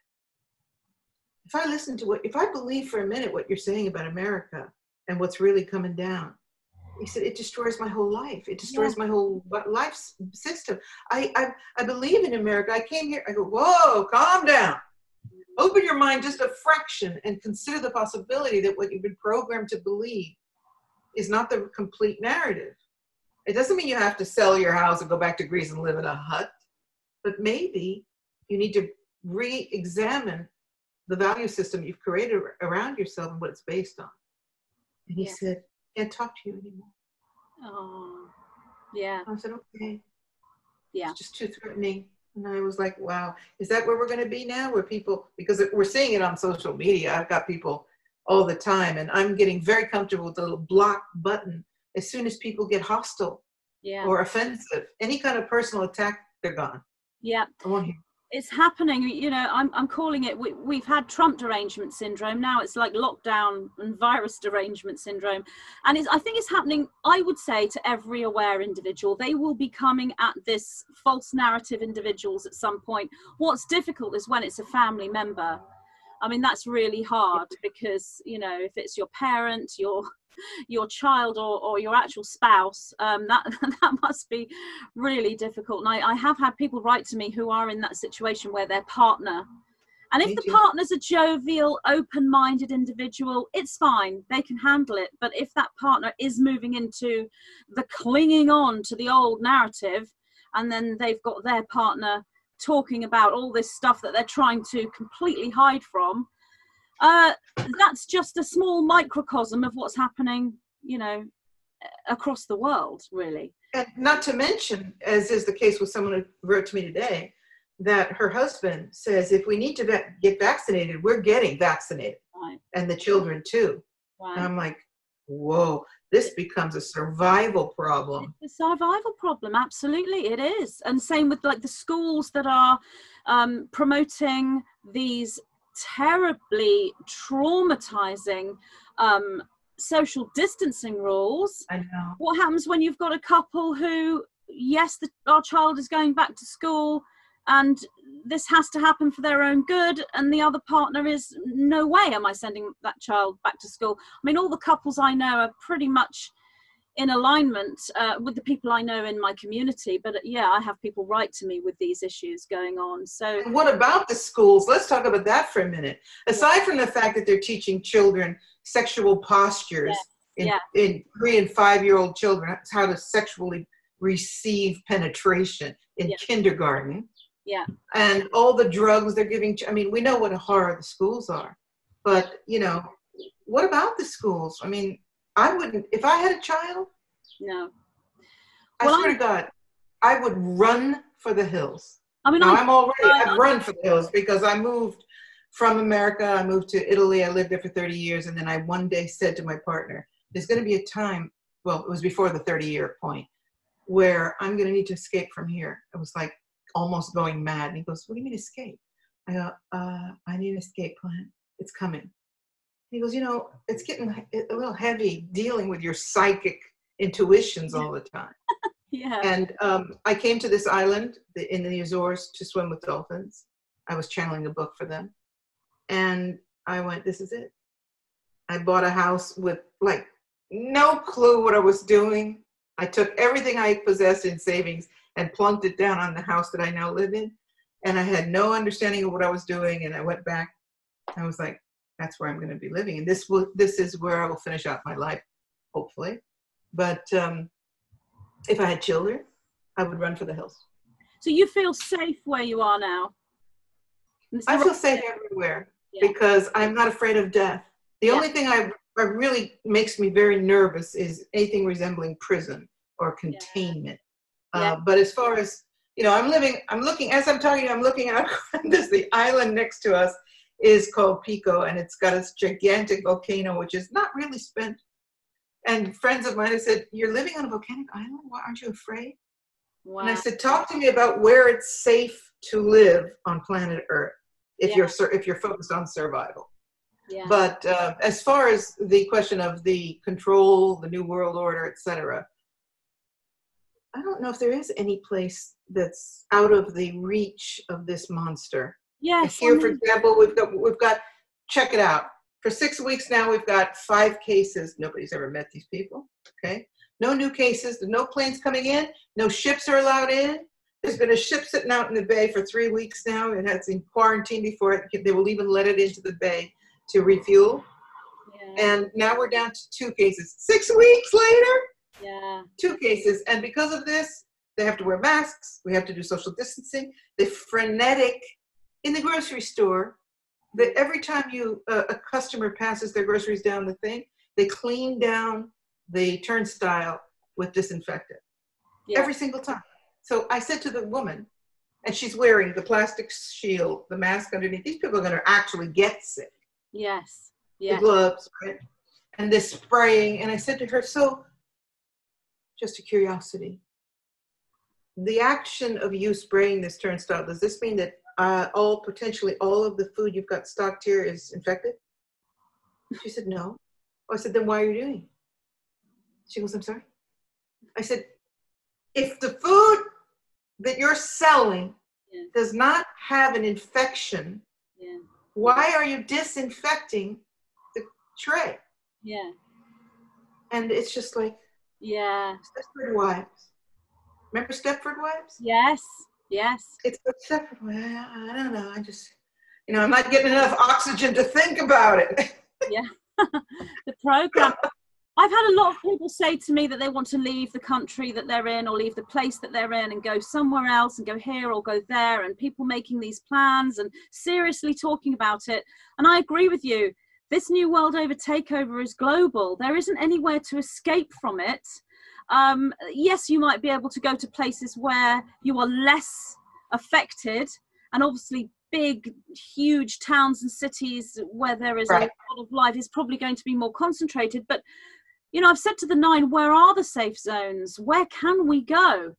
if I believe for a minute what you're saying about America and what's really coming down, he said, it destroys my whole life. It destroys my whole life system. I believe in America. I came here. I go, whoa, calm down. Open your mind just a fraction and consider the possibility that what you've been programmed to believe is not the complete narrative. It doesn't mean you have to sell your house and go back to Greece and live in a hut, but maybe you need to re-examine the value system you've created around yourself and what it's based on. And he said, can't talk to you anymore. Oh, yeah. I said, okay. Yeah. It's just too threatening. And I was like, wow, is that where we're going to be now? Where people, because we're seeing it on social media. I've got people all the time, and I'm getting very comfortable with the little block button. As soon as people get hostile or offensive, any kind of personal attack, they're gone. Yeah. I won't hear. It's happening, you know. I'm calling it, we've had Trump derangement syndrome. Now it's like lockdown and virus derangement syndrome. And I think it's happening, I would say, to every aware individual. They will be coming at this false narrative individuals at some point. What's difficult is when it's a family member. I mean, that's really hard because, you know, if it's your parent, your child or your actual spouse, that must be really difficult. And I have had people write to me who are in that situation where their partner, and if the partner's a jovial, open-minded individual, it's fine, they can handle it. But if that partner is moving into the clinging on to the old narrative, and then they've got their partner talking about all this stuff that they're trying to completely hide from, that's just a small microcosm of what's happening, you know, across the world, really. And not to mention, as is the case with someone who wrote to me today, that her husband says, if we need to get vaccinated, we're getting vaccinated. Right. And the children too. Right. And I'm like, whoa, this becomes a survival problem. It's a survival problem, absolutely, it is. And same with like the schools that are promoting these terribly traumatizing social distancing rules. I know. What happens when you've got a couple who, yes, our child is going back to school and this has to happen for their own good, and the other partner is, no way am I sending that child back to school. I mean, all the couples I know are pretty much in alignment with the people I know in my community. But yeah, I have people write to me with these issues going on. So and what about the schools? Let's talk about that for a minute. Aside from the fact that they're teaching children sexual postures in 3 and 5-year-old children, how to sexually receive penetration in kindergarten. Yeah. And all the drugs they're giving. I mean, we know what a horror the schools are, but you know, what about the schools? I mean, I wouldn't, if I had a child. No. I swear to God, I would run for the hills. I mean, I've run for the hills because I moved from America. I moved to Italy. I lived there for 30 years. And then I one day said to my partner, there's going to be a time, well, it was before the 30-year point, where I'm going to need to escape from here. I was like almost going mad. And he goes, what do you mean escape? I go, I need an escape plan. It's coming. He goes, you know, it's getting a little heavy dealing with your psychic intuitions all the time. Yeah. And I came to this island in the Azores to swim with dolphins. I was channeling a book for them. And I went, this is it. I bought a house with like no clue what I was doing. I took everything I possessed in savings and plunked it down on the house that I now live in. And I had no understanding of what I was doing. And I went back. I was like, that's where I'm going to be living. And this is where I will finish out my life, hopefully. But if I had children, I would run for the hills. So you feel safe where you are now? I feel safe everywhere because I'm not afraid of death. The only thing I really makes me very nervous is anything resembling prison. or containment. Yeah. But as far as, you know, I'm looking, as I'm talking, I'm looking out, there's the island next to us is called Pico, and it's got this gigantic volcano, which is not really spent. And friends of mine have said, you're living on a volcanic island? Why aren't you afraid? Wow. And I said, talk to me about where it's safe to live on planet Earth if you're focused on survival. Yeah. But as far as the question of the control, the New World Order, etc., I don't know if there is any place that's out of the reach of this monster. Yes. Here, for example, we've got, check it out. For 6 weeks now, we've got 5 cases. Nobody's ever met these people, okay? No new cases, no planes coming in, no ships are allowed in. There's been a ship sitting out in the bay for 3 weeks now. It has in quarantine before it. They will even let it into the bay to refuel. Yeah. And now we're down to 2 cases. 6 weeks later, 2 cases. And because of this, they have to wear masks. We have to do social distancing. They're frenetic in the grocery store. That every time a customer passes their groceries down the thing, they clean down the turnstile with disinfectant. Yeah. Every single time. So I said to the woman, and she's wearing the plastic shield, the mask underneath, these people are going to actually get sick. Yes. The gloves, right? And this spraying. And I said to her, so just a curiosity, the action of you spraying this turnstile, does this mean that potentially all of the food you've got stocked here is infected? She said, no. I said, then why are you doing it? She goes, I'm sorry. I said, if the food that you're selling does not have an infection, why are you disinfecting the tray? Yeah. And it's just like, Stepford Wives. Remember Stepford Wives? Yes. Yes. It's Stepford Wives. I don't know. I just, I'm not getting enough oxygen to think about it. Yeah. The program. I've had a lot of people say to me that they want to leave the country that they're in or leave the place that they're in and go somewhere else and go here or go there, and people making these plans and seriously talking about it. And I agree with you. This New World Over takeover is global. There isn't anywhere to escape from it. Yes, you might be able to go to places where you are less affected, and obviously big, huge towns and cities where there is a lot of life is probably going to be more concentrated. But I've said to the 9, where are the safe zones? Where can we go?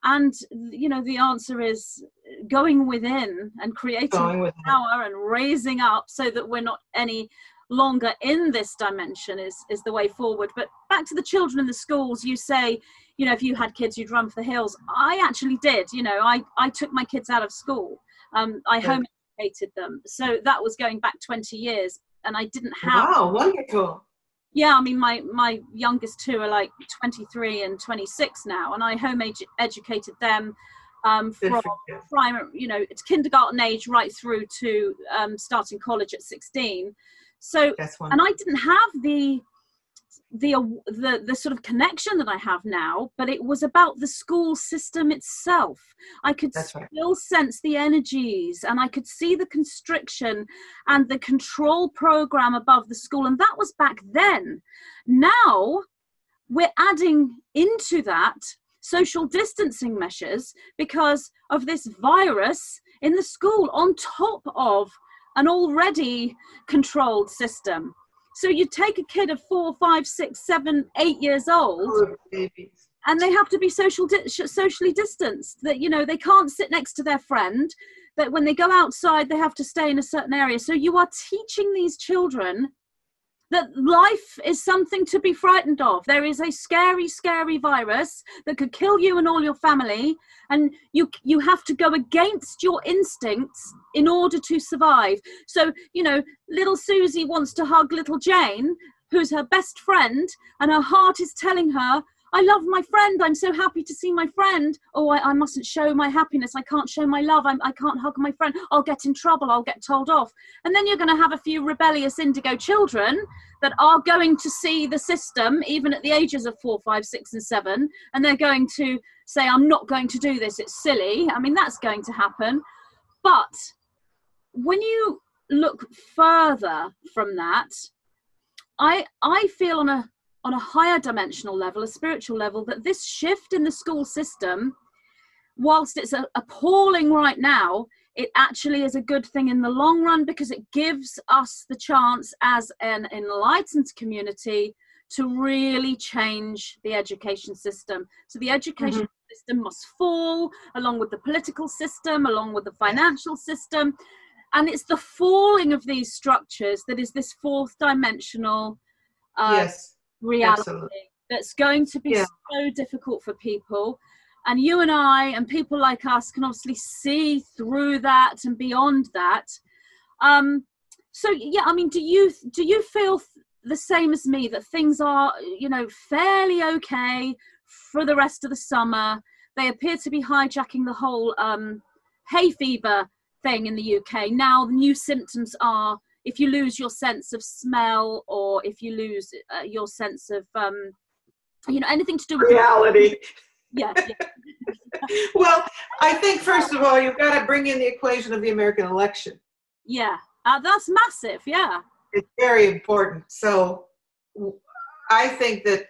And, the answer is going within and creating power and raising up so that we're not any longer in this dimension is the way forward. But back to the children in the schools, you say, if you had kids, you'd run for the hills. I actually did. I took my kids out of school. I home educated them. So that was going back 20 years. And I didn't have... Wow, wonderful. Yeah, I mean, my youngest 2 are like 23 and 26 now, and I home educated them from primary, it's kindergarten age right through to starting college at 16. So, and I didn't have the sort of connection that I have now, but it was about the school system itself. I could still sense the energies, and I could see the constriction and the control program above the school. And that was back then. Now we're adding into that social distancing measures because of this virus in the school on top of an already controlled system. So you take a kid of 4, 5, 6, 7, 8 years old, and they have to be socially distanced. That they can't sit next to their friend. That when they go outside, they have to stay in a certain area. So you are teaching these children that life is something to be frightened of. There is a scary, scary virus that could kill you and all your family, and you have to go against your instincts in order to survive. So, little Susie wants to hug little Jane, who's her best friend, and her heart is telling her, I love my friend. I'm so happy to see my friend. Oh, I mustn't show my happiness. I can't show my love. I can't hug my friend. I'll get in trouble. I'll get told off. And then you're going to have a few rebellious indigo children that are going to see the system, even at the ages of 4, 5, 6, and 7. And they're going to say, I'm not going to do this. It's silly. I mean, that's going to happen. But when you look further from that, I feel on a on a higher dimensional level, a spiritual level, that this shift in the school system, whilst it's appalling right now, it actually is a good thing in the long run, because it gives us the chance as an enlightened community to really change the education system. So the education system must fall along with the political system, along with the financial system. And it's the falling of these structures that is this fourth dimensional reality that's going to be so difficult for people. And you and I and people like us can obviously see through that and beyond that. So yeah, I mean, do you feel the same as me, that things are, you know, fairly okay for the rest of the summer? They appear to be hijacking the whole hay fever thing in the UK. Now the new symptoms are if you lose your sense of smell, or if you lose your sense of, you know, anything to do with reality. Yeah. Well, I think first of all, you've got to bring in the equation of the American election. Yeah, that's massive. Yeah, it's very important. So I think that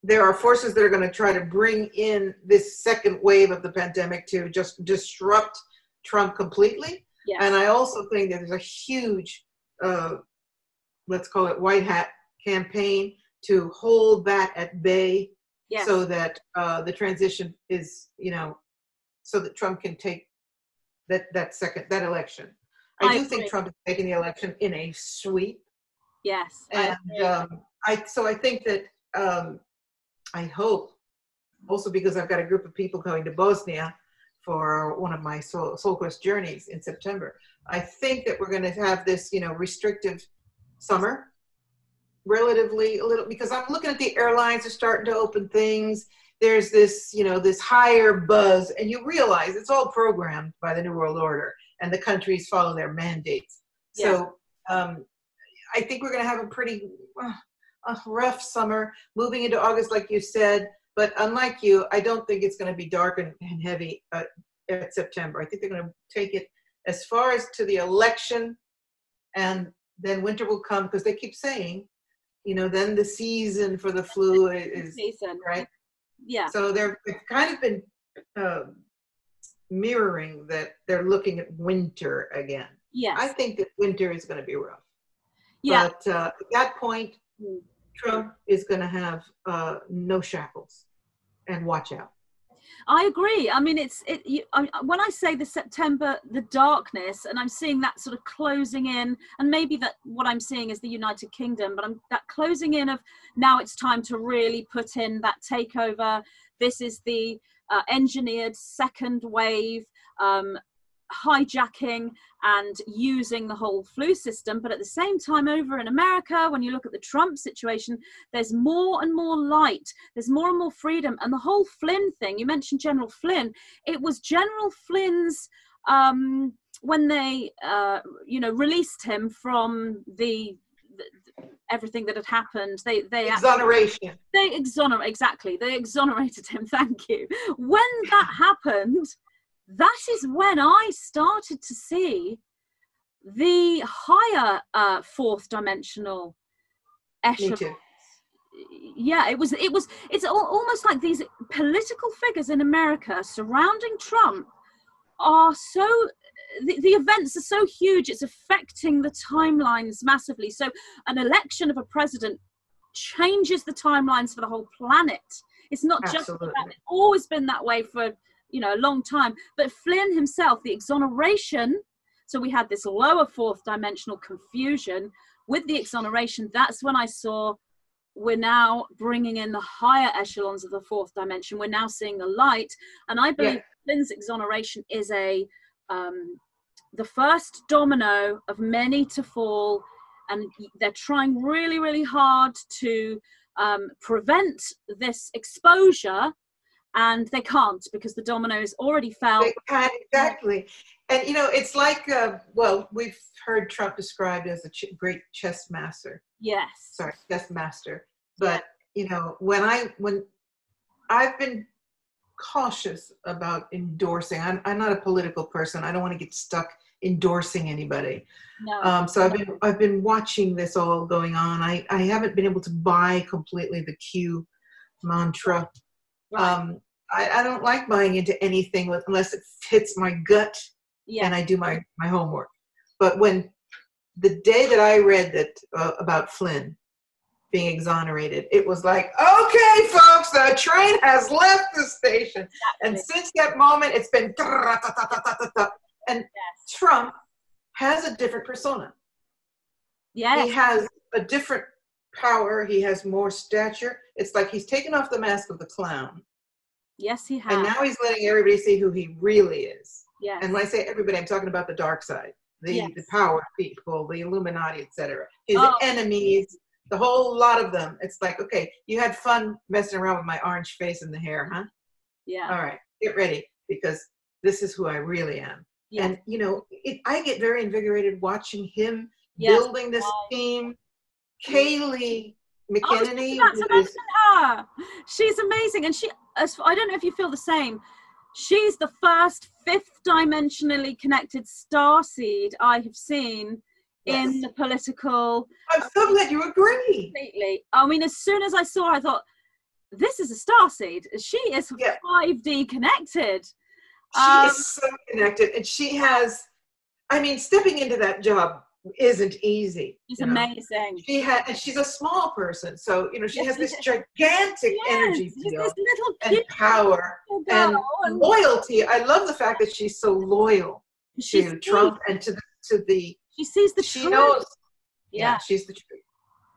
there are forces that are going to try to bring in this second wave of the pandemic to just disrupt Trump completely. Yes. And I also think that there's a huge, let's call it white hat campaign to hold that at bay. Yes. So that the transition is, you know, so that Trump can take that election. I do think Trump is taking the election in a sweep. Yes. And I think that I hope, also because I've got a group of people going to Bosnia for one of my Soul Quest journeys in September. I think that we're going to have this, you know, restrictive summer, relatively a little, because I'm looking at the airlines are starting to open things. There's this, you know, this higher buzz, and you realize it's all programmed by the New World Order, and the countries follow their mandates. Yeah. So I think we're going to have a pretty rough summer moving into August, like you said. But unlike you, I don't think it's going to be dark and heavy at September. I think they're going to take it as far as to the election, and then winter will come, because they keep saying, you know, then the season for the flu is right. Yeah. So they've kind of been mirroring that they're looking at winter again. Yes. I think that winter is going to be rough. Yeah. But at that point, Trump is going to have no shackles, and watch out. I agree. I mean, when I say the September, the darkness, and I'm seeing that sort of closing in, and maybe that what I'm seeing is the United Kingdom, but that closing in of now it's time to really put in that takeover. This is the engineered second wave, hijacking and using the whole flu system. But at the same time, over in America, when you look at the Trump situation, there's more and more light, there's more and more freedom. And the whole Flynn thing, you mentioned General Flynn, it was General Flynn's when they you know, released him from the everything that had happened, they exoneration. They exonerated him. Thank you. When that happened, that is when I started to see the higher fourth dimensional echelons. Yeah, it's almost like these political figures in America surrounding Trump are so, the events are so huge, it's affecting the timelines massively. So an election of a president changes the timelines for the whole planet. It's not just that, it's always been that way for, you know, a long time. But Flynn himself, the exoneration, so we had this lower fourth dimensional confusion with the exoneration. That's when I saw we're now bringing in the higher echelons of the fourth dimension. We're now seeing the light, and I believe Flynn's exoneration is the first domino of many to fall, and they're trying really, really hard to prevent this exposure. And they can't, because the dominoes already fell. They can't, exactly. And, you know, it's like, well, we've heard Trump described as a great chess master. Yes. Sorry, chess master. But, you know, when I've been cautious about endorsing, I'm not a political person. I don't want to get stuck endorsing anybody. No. So I've been watching this all going on. I haven't been able to buy completely the Q mantra. Right. I don't like buying into anything unless it fits my gut and I do my homework. But when the day that I read that about Flynn being exonerated, it was like, okay, folks, the train has left the station. And since that moment, it's been and Trump has a different persona. Yes. He has a different power. He has more stature. It's like he's taken off the mask of the clown. Yes, he has. And now he's letting everybody see who he really is. Yes. And when I say everybody, I'm talking about the dark side, the power people, the Illuminati, etc. His enemies, the whole lot of them. It's like, okay, you had fun messing around with my orange face and the hair, huh? Yeah. All right, get ready, because this is who I really am. Yes. And, you know, I get very invigorated watching him building this team. Kaylee McEnany. She's amazing. And I don't know if you feel the same. She's the first fifth dimensionally connected starseed I have seen in the political. I'm so glad you agree. Completely. I mean, as soon as I saw her, I thought, this is a starseed. She is 5D connected. She is so connected. And she has, I mean, stepping into that job isn't easy. She's amazing. And she's a small person, so you know she has this gigantic energy field and power and loyalty. I love the fact that she's so loyal to Trump and to the. She sees the she truth. knows. Yeah, she's the truth,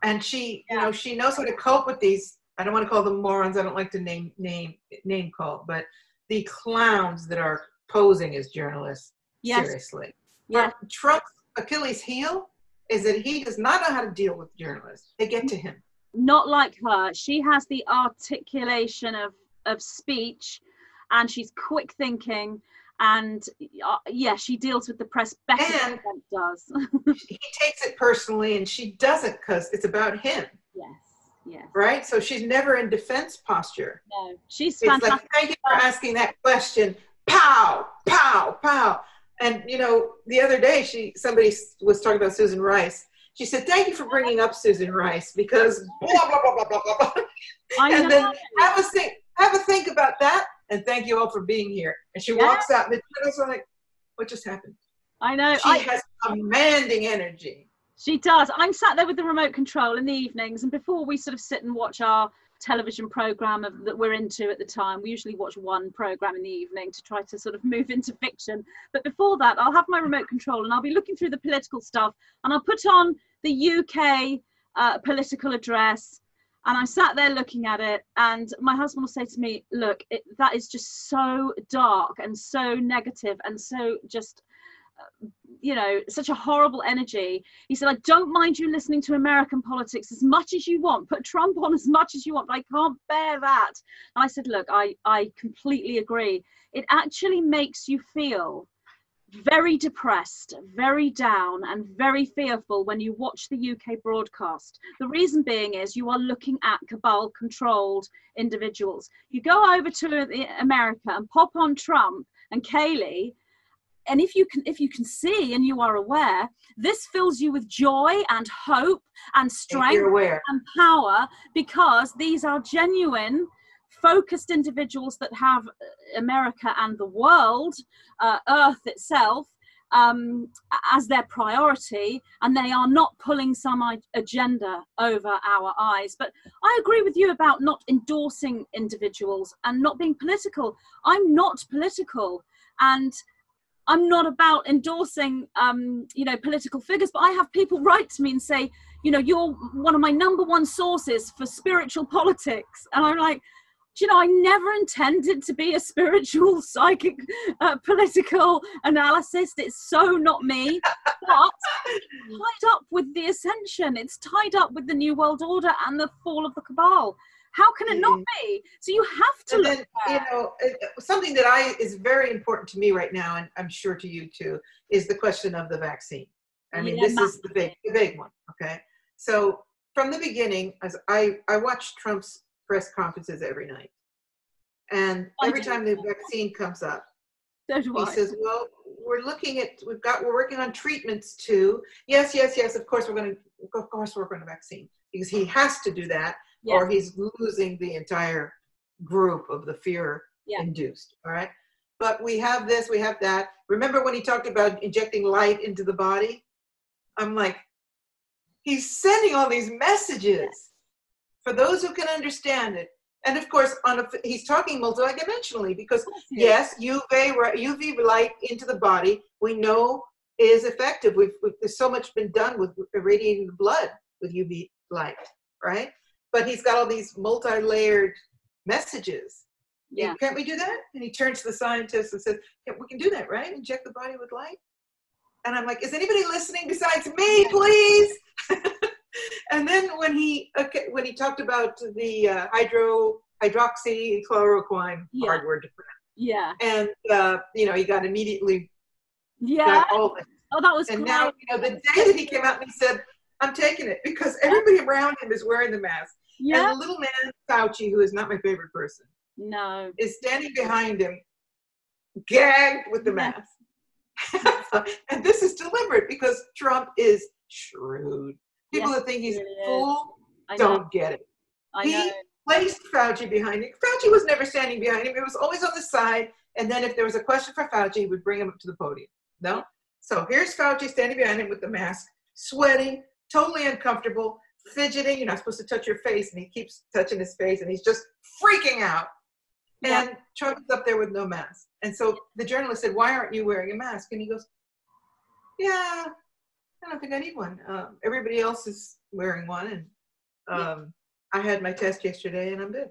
and she you know she knows how to cope with these. I don't want to call them morons. I don't like to name call, but the clowns that are posing as journalists. Yes. Seriously. Yeah. Trump's Achilles heel is that he does not know how to deal with journalists. They get to him. Not like her. She has the articulation of speech, and she's quick thinking, and she deals with the press better than Trump does. He takes it personally, and she doesn't, because it's about him. Yes. Right? So she's never in defense posture. No, she's fantastic. Like, thank you for asking that question. Pow, pow, pow. And, you know, the other day, somebody was talking about Susan Rice. She said, thank you for bringing up Susan Rice, because blah, blah, blah, blah, blah, blah. And then have a think about that, and thank you all for being here. And she walks out, and the two are like, what just happened? I know. She has commanding energy. She does. I'm sat there with the remote control in the evenings, and before we sort of sit and watch our television program that we're into at the time, we usually watch one program in the evening to try to sort of move into fiction. But before that, I'll have my remote control and I'll be looking through the political stuff, and I'll put on the UK political address, and I sat there looking at it, and my husband will say to me, look, that is just so dark and so negative and so just you know, such a horrible energy. He said, I don't mind you listening to American politics as much as you want, put Trump on as much as you want, but I can't bear that. And I said, look, I completely agree. It actually makes you feel very depressed, very down, and very fearful when you watch the UK broadcast. The reason being is you are looking at cabal controlled individuals. You go over to America and pop on Trump and Kaylee, and if you can see and you are aware, this fills you with joy and hope and strength and power, because these are genuine, focused individuals that have America and the world, Earth itself, as their priority, and they are not pulling some agenda over our eyes. But I agree with you about not endorsing individuals and not being political. I'm not political, and I'm not about endorsing, you know, political figures, but I have people write to me and say, you know, you're one of my #1 sources for spiritual politics. And I'm like, do you know, I never intended to be a spiritual, psychic, political analyst. It's so not me. But tied up with the ascension. It's tied up with the New World Order and the fall of the cabal. How can it not be? So you have to look at, you know, something that is very important to me right now, and I'm sure to you too, is the question of the vaccine. I mean, this is the big one. Okay. So from the beginning, as I watch Trump's press conferences every night, and every time the vaccine comes up, So do He I. says, well, we're working on treatments too. Yes, of course we're going to work on a vaccine, because he has to do that, or he's losing the entire group of the fear induced. All right. But we have this, we have that. Remember when he talked about injecting light into the body? I'm like, he's sending all these messages for those who can understand it. And of course, he's talking multidimensionally, because yes, UV light into the body, we know is effective. There's so much been done with irradiating the blood with UV light, right? But he's got all these multi-layered messages. Yeah. Can't we do that? And he turns to the scientist and says, yeah, we can do that, right? Inject the body with light. And I'm like, is anybody listening besides me, please? And then when he talked about the hydroxychloroquine, hard word to pronounce. Yeah. And he got immediately got all this. Oh, that was and great. Now, the day that he came out and he said, I'm taking it, because everybody around him is wearing the mask. Yeah. And the little man, Fauci, who is not my favorite person, is standing behind him, gagged with the mask. And this is deliberate, because Trump is shrewd. People that think he's a fool don't get it. He placed Fauci behind him. Fauci was never standing behind him. It was always on the side. And then if there was a question for Fauci, he would bring him up to the podium. No? So here's Fauci standing behind him with the mask, sweating, totally uncomfortable, fidgeting. You're not supposed to touch your face. And he keeps touching his face, and he's just freaking out. And Trump's up there with no mask. And so the journalist said, why aren't you wearing a mask? And he goes, yeah, I don't think I need one. Everybody else is wearing one. And I had my test yesterday, and I'm good.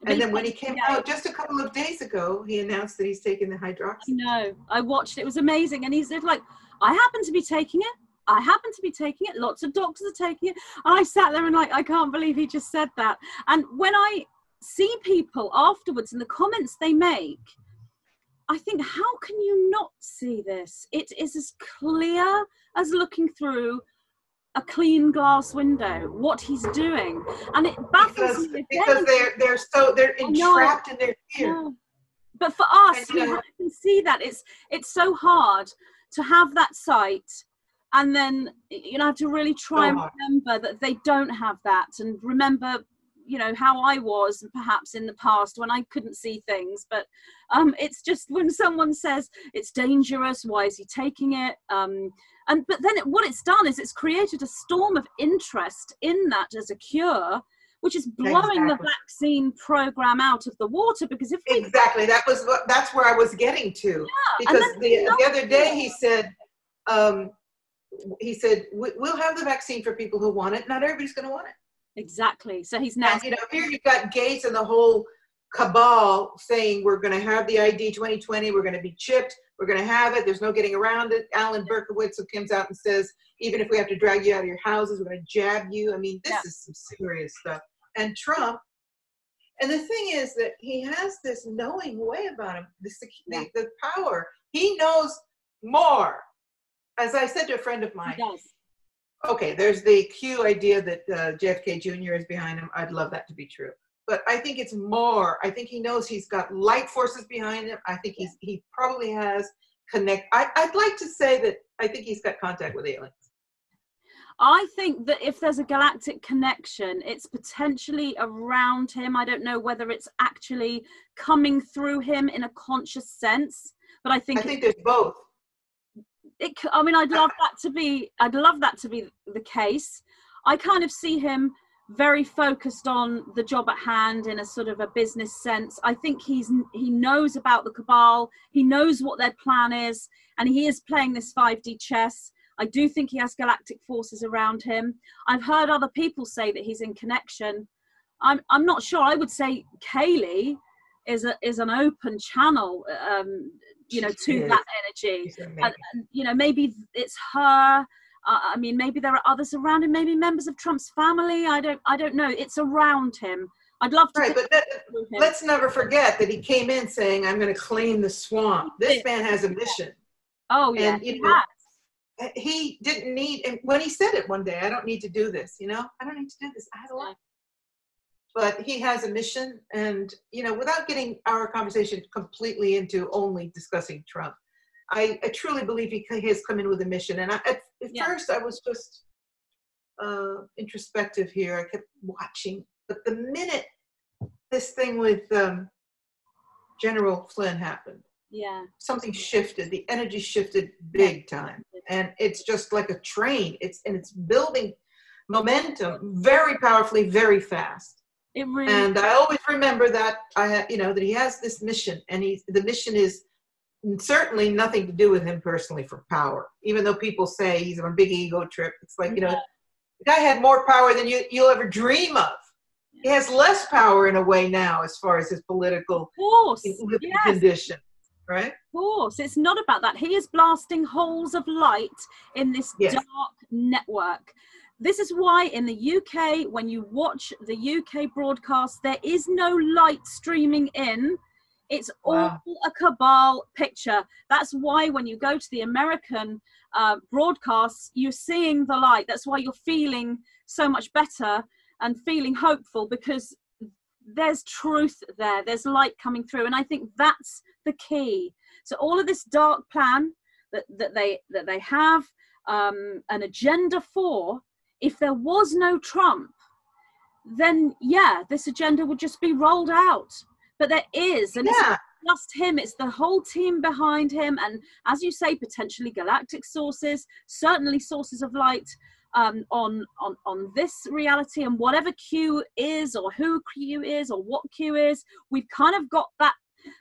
And then when he came out just a couple of days ago, he announced that he's taking the hydroxy. No, I watched it. It was amazing. And he said, like, I happen to be taking it. I happen to be taking it. Lots of doctors are taking it. And I sat there and like, I can't believe he just said that. And when I see people afterwards in the comments they make, I think, how can you not see this? It is as clear as looking through a clean glass window what he's doing, and it baffles me because they're entrapped in their fear. But for us, we can see that it's so hard to have that sight, and then have to really try and remember that they don't have that, and remember how I was perhaps in the past when I couldn't see things. But it's just when someone says it's dangerous, why is he taking it? But then what it's done is it's created a storm of interest in that as a cure, which is blowing the vaccine program out of the water. Because if that's where I was getting to. Because the other day he said we'll have the vaccine for people who want it. Not everybody's going to want it. Exactly. So he's now. And, here you've got Gates and the whole cabal saying we're going to have the ID 2020. We're going to be chipped. We're going to have it. There's no getting around it. Alan Berkowitz, who comes out and says, even if we have to drag you out of your houses, we're going to jab you. I mean, this is some serious stuff. And Trump, and the thing is that he has this knowing way about him, the power. He knows more. As I said to a friend of mine, okay, there's the Q idea that JFK Jr. is behind him. I'd love that to be true. But I think it's more. I think he knows he's got light forces behind him. I think he probably has I'd like to say that I think he's got contact with aliens. I think that if there's a galactic connection, it's potentially around him. I don't know whether it's actually coming through him in a conscious sense, but I think there's both. I'd love that to be the case. I kind of see him very focused on the job at hand in a sort of a business sense. I think he knows about the cabal. He knows what their plan is, and he is playing this 5D chess. I do think he has galactic forces around him. I've heard other people say that he's in connection. I'm not sure. I would say Kaylee is an open channel, to that energy. And, maybe it's her. Maybe there are others around him. Maybe members of Trump's family. I don't know. It's around him. I'd love to. Right, but let's never forget that he came in saying, "I'm going to claim the swamp." This man has a mission. Oh yeah, and he didn't need. And when he said it one day, "I don't need to do this." I don't need to do this. I have a life. but he has a mission. And, you know, without getting our conversation completely into only discussing Trump, I truly believe he has come in with a mission. And at first I was just introspective here. I kept watching, but the minute this thing with General Flynn happened, something shifted. The energy shifted big time, and it's just like a train. It's building momentum very powerfully, very fast. It really. And I always remember that that he has this mission, and the mission is certainly nothing to do with him personally for power. Even though people say he's on a big ego trip, it's like the guy had more power than you'll ever dream of. He has less power in a way now as far as his political condition, right? Of course, it's not about that. He is blasting holes of light in this dark network. This is why in the UK, when you watch the UK broadcast, there is no light streaming in. It's all a cabal picture. That's why when you go to the American broadcasts, you're seeing the light. That's why you're feeling so much better and feeling hopeful, because there's truth there. There's light coming through. And I think that's the key. So all of this dark plan that they have an agenda for, if there was no Trump, then this agenda would just be rolled out. But there is, and it's not just him, it's the whole team behind him. And as you say, potentially galactic sources, certainly sources of light on this reality, and whatever Q is, or who Q is, or what Q is, we've kind of got that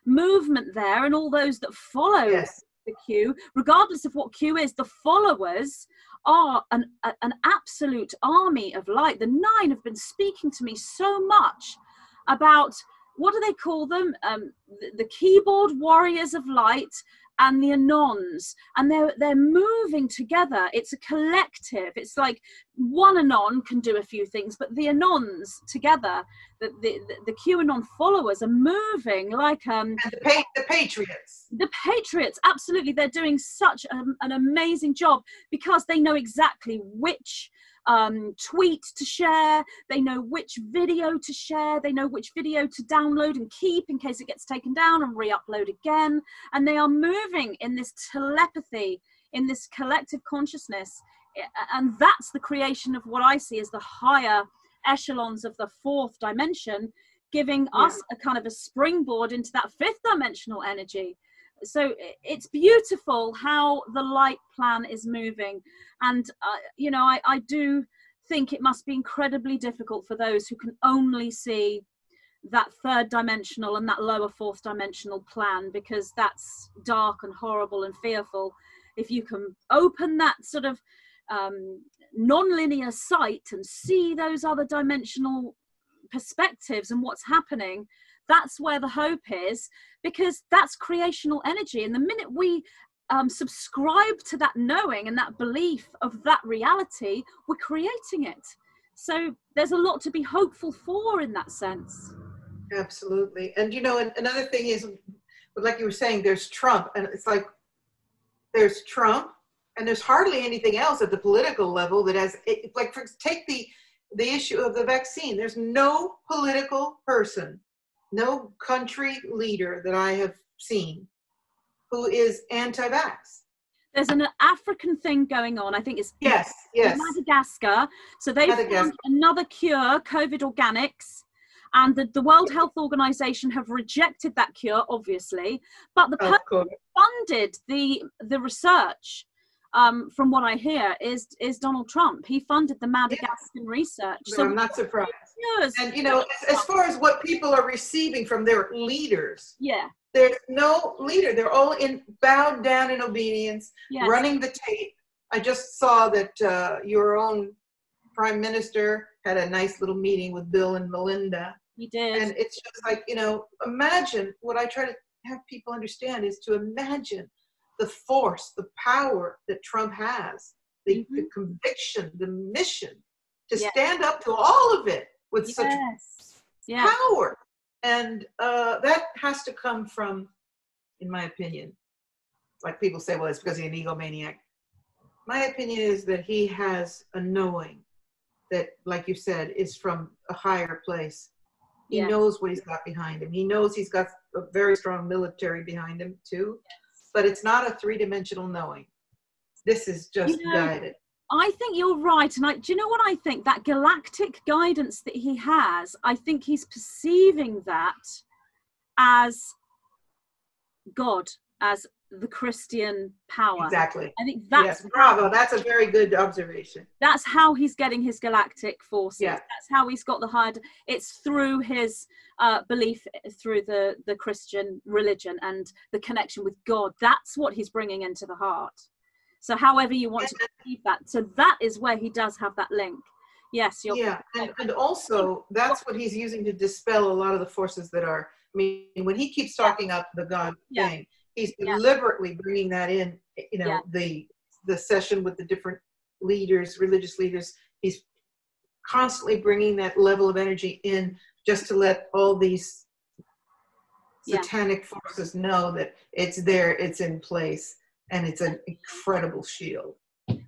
movement there, and all those that follow the Q, regardless of what Q is, the followers are an absolute army of light. The Nine have been speaking to me so much about, what do they call them? The keyboard warriors of light and the Anons, and they're moving together. It's a collective. It's like one Anon can do a few things, but the Anons together, the QAnon followers are moving like and the Patriots. The Patriots, absolutely, they're doing such an amazing job, because they know exactly which tweet to share, they know which video to share, they know which video to download and keep in case it gets taken down and re-upload again. And they are moving in this telepathy, in this collective consciousness, and that's the creation of what I see as the higher echelons of the fourth dimension, giving us a kind of a springboard into that fifth dimensional energy. So it's beautiful how the light plan is moving. And, I do think it must be incredibly difficult for those who can only see that third dimensional and that lower fourth dimensional plan, because that's dark and horrible and fearful. If you can open that sort of non-linear sight and see those other dimensional perspectives and what's happening, that's where the hope is, because that's creational energy. And the minute we subscribe to that knowing and that belief of that reality, we're creating it. So there's a lot to be hopeful for in that sense. Absolutely. And another thing is, like you were saying, there's Trump, and it's like there's Trump, and there's hardly anything else at the political level that has, take the issue of the vaccine. There's no political person, no country leader that I have seen who is anti-vax. There's an African thing going on. I think it's Madagascar. So they found another cure, COVID organics, and the World Health Organization have rejected that cure, obviously. But the person who funded the research, from what I hear, is Donald Trump. He funded the Madagascar research. So I'm not surprised. And as far as what people are receiving from their leaders, there's no leader. They're all bowed down in obedience, running the tape. I just saw that your own Prime Minister had a nice little meeting with Bill and Melinda. He did. And it's just like, imagine, what I try to have people understand is to imagine the force, the power that Trump has, the conviction, the mission to stand up to all of it with such power. And that has to come from, in my opinion, like people say, well, it's because he's an egomaniac. My opinion is that he has a knowing that, like you said, is from a higher place. He Yeah. knows what he's got behind him. He knows he's got a very strong military behind him too, but it's not a three-dimensional knowing. This is just guided. I think you're right. And do you know what I think? That galactic guidance that he has, I think he's perceiving that as God, as the Christian power. Exactly. I think that's yes, bravo. That's a very good observation. That's how he's getting his galactic forces. Yeah. That's how he's got the higher. It's through his belief through the Christian religion and the connection with God. That's what he's bringing into the heart. So however you want to perceive that. So that is where he does have that link. Yes. And also that's what he's using to dispel a lot of the forces that are, I mean, when he keeps talking up the God thing, he's deliberately bringing that in, the session with the different leaders, religious leaders. He's constantly bringing that level of energy in just to let all these satanic forces know that it's there, it's in place, and it's an incredible shield.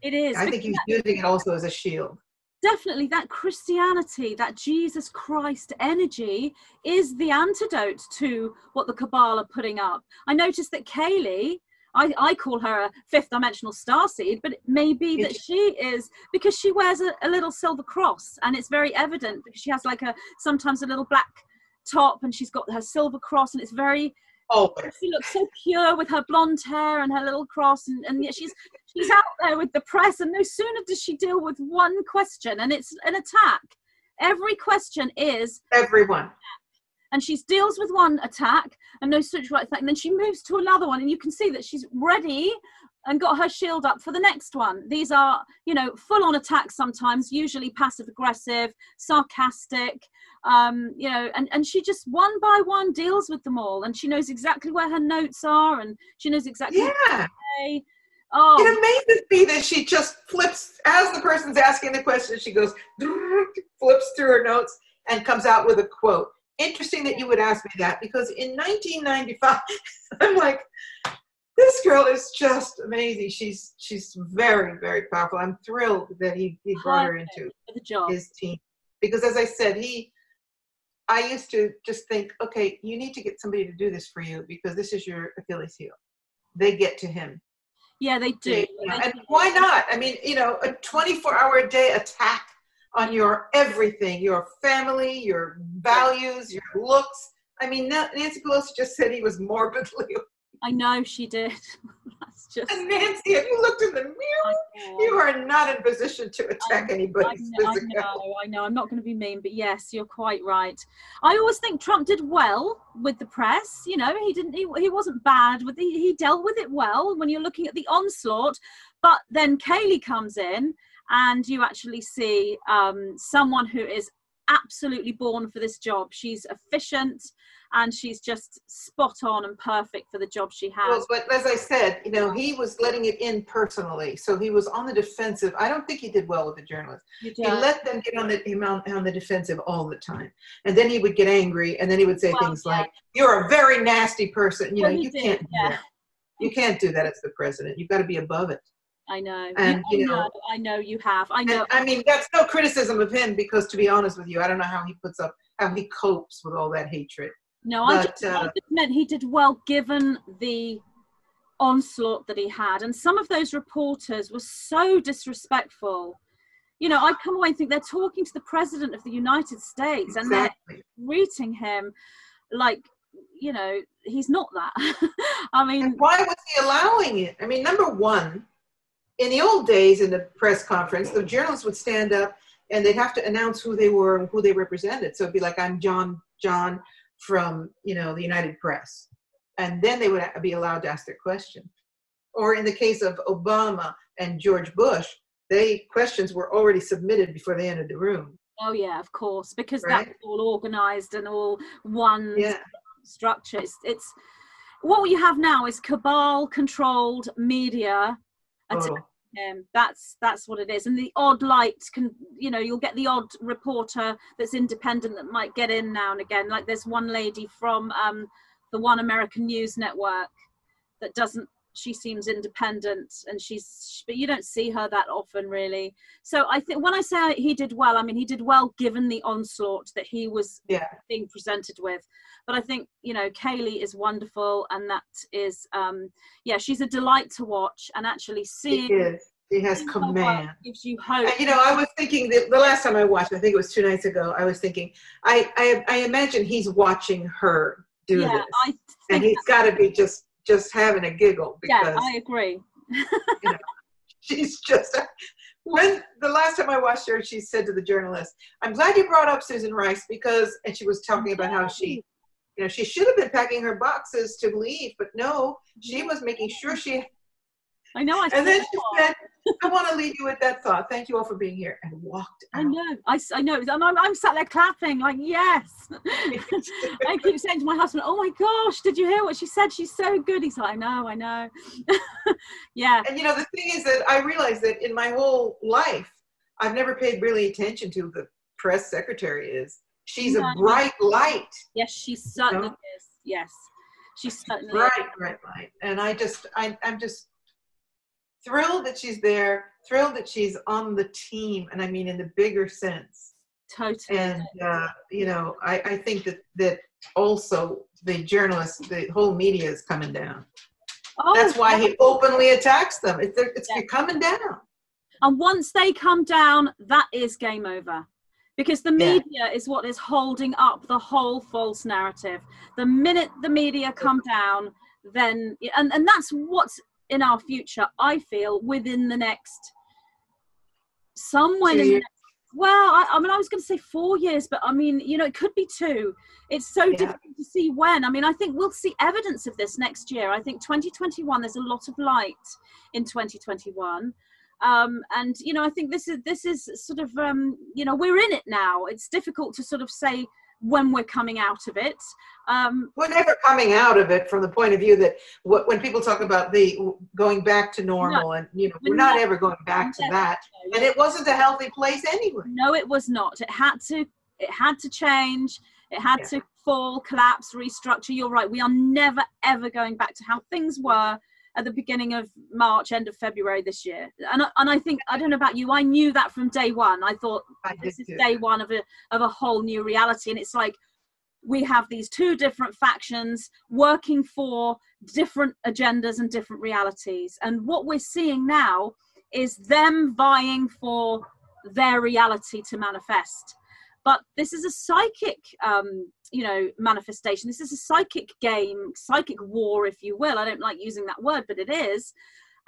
It is. I think he's using it also as a shield. Definitely, that Christianity, that Jesus Christ energy is the antidote to what the Cabal are putting up. I noticed that Kaylee, I call her a fifth dimensional starseed, but it may be that she is, because she wears a little silver cross, and it's very evident because she has like sometimes a little black top, and she's got her silver cross, and it's very, she looks so pure with her blonde hair and her little cross, and yet she's out there with the press, and no sooner does she deal with one question, and it's an attack. Every question is everyone. And she deals with one attack and no such right thing, and then she moves to another one, and you can see that she's ready and got her shield up for the next one. These are, full-on attacks sometimes, usually passive-aggressive, sarcastic, and she just one by one deals with them all, and she knows exactly where her notes are, and she knows exactly what to say. Oh. It amazes me that she just flips, as the person's asking the question, she goes, flips through her notes and comes out with a quote. Interesting that you would ask me that, because in 1995, I'm like, this girl is just amazing. She's very, very powerful. I'm thrilled that he brought her into his team. Because as I said, I used to just think, okay, you need to get somebody to do this for you because this is your Achilles heel. They get to him. Yeah, they do. And why not? I mean, a 24-hour-a-day attack on your everything, your family, your values, your looks. I mean, Nancy Pelosi just said he was morbidly. I know she did. That's just. And Nancy, have you looked in the mirror? You are not in position to attack anybody's physicality. I know. I'm not going to be mean, but yes, you're quite right. I always think Trump did well with the press. He didn't. He wasn't bad with. He dealt with it well when you're looking at the onslaught. But then Kaylee comes in, and you actually see someone who is absolutely born for this job. She's efficient, and she's just spot on and perfect for the job she has. Well, but as I said, he was letting it in personally, so he was on the defensive. I don't think he did well with the journalists. He let them get on the defensive all the time, and then he would get angry, and then he would say things like, "You're a very nasty person." You can't do that. You can't do that as the president. You've got to be above it. I know. And I know you have. I know. I mean, that's no criticism of him, because to be honest with you, I don't know how he copes with all that hatred. No, I just meant he did well given the onslaught that he had. And some of those reporters were so disrespectful. I come away and think they're talking to the president of the United States, and they're greeting him like, he's not that. I mean. And why was he allowing it? I mean, number one, in the old days in the press conference, the journalists would stand up and they'd have to announce who they were and who they represented. So it'd be like, I'm John from, the United Press. And then they would be allowed to ask their question. Or in the case of Obama and George Bush, questions were already submitted before they entered the room. Oh yeah, of course, because that's all organized and all one structure. It's what you have now is cabal controlled media. That's what it is. And the odd light you'll get the odd reporter that's independent that might get in now and again. Like there's one lady from the One American News Network that doesn't she seems independent, and but you don't see her that often, really. So I think when I say he did well, I mean he did well given the onslaught that he was being presented with. But I think, you know, Kaylee is wonderful, and that is she's a delight to watch, and actually seeing she has command, gives you hope. And, you know, I was thinking that the last time I watched, I think it was 2 nights ago, I was thinking, I imagine he's watching her do this, and he's got to be just having a giggle, because I agree. You know, she's just, when the last time I watched her, she said to the journalist, "I'm glad you brought up Susan Rice, because," and she was talking about how she, you know, she should have been packing her boxes to leave, but no, she was making sure she. I know. And then she said, "I want to leave you with that thought. Thank you all for being here," and walked out. I know. I'm sat there clapping, like, yes. I keep saying to my husband, "Oh my gosh, did you hear what she said? She's so good." He's like, I know. Yeah. And, you know, the thing is that I realized that in my whole life, I've never paid really attention to who the press secretary is. She's a bright light. Yes, she certainly is. Yes, she's certainly bright light. And I'm just thrilled that she's there, thrilled that she's on the team, and I mean in the bigger sense. Totally. And you know, I think that also the journalists, the whole media is coming down. That's why he openly attacks them. It's coming down. And once they come down, that is game over. Because the media is what is holding up the whole false narrative. The minute the media come down, then, and that's what's in our future, I feel, within the next, somewhere in the next, well, I mean, I was going to say 4 years, but I mean, you know, it could be 2. It's so difficult to see when. I mean, I think we'll see evidence of this next year. I think 2021, there's a lot of light in 2021. And, you know, I think this is sort of, you know, we're in it now. It's difficult to sort of say when we're coming out of it. We're never coming out of it from the point of view that when people talk about the going back to normal, and, you know, we're not ever going back to that. And it wasn't a healthy place anyway. No, it was not. It had to change. It had to fall, collapse, restructure. You're right. We are never, ever going back to how things were at the beginning of March, end of February this year. And I think, I don't know about you, I knew that from day one. I thought this is day one of a whole new reality. And it's like, we have these 2 different factions working for different agendas and different realities. And what we're seeing now is them vying for their reality to manifest. But this is a psychic, you know, manifestation. This is a psychic game, psychic war, if you will. I don't like using that word, but it is.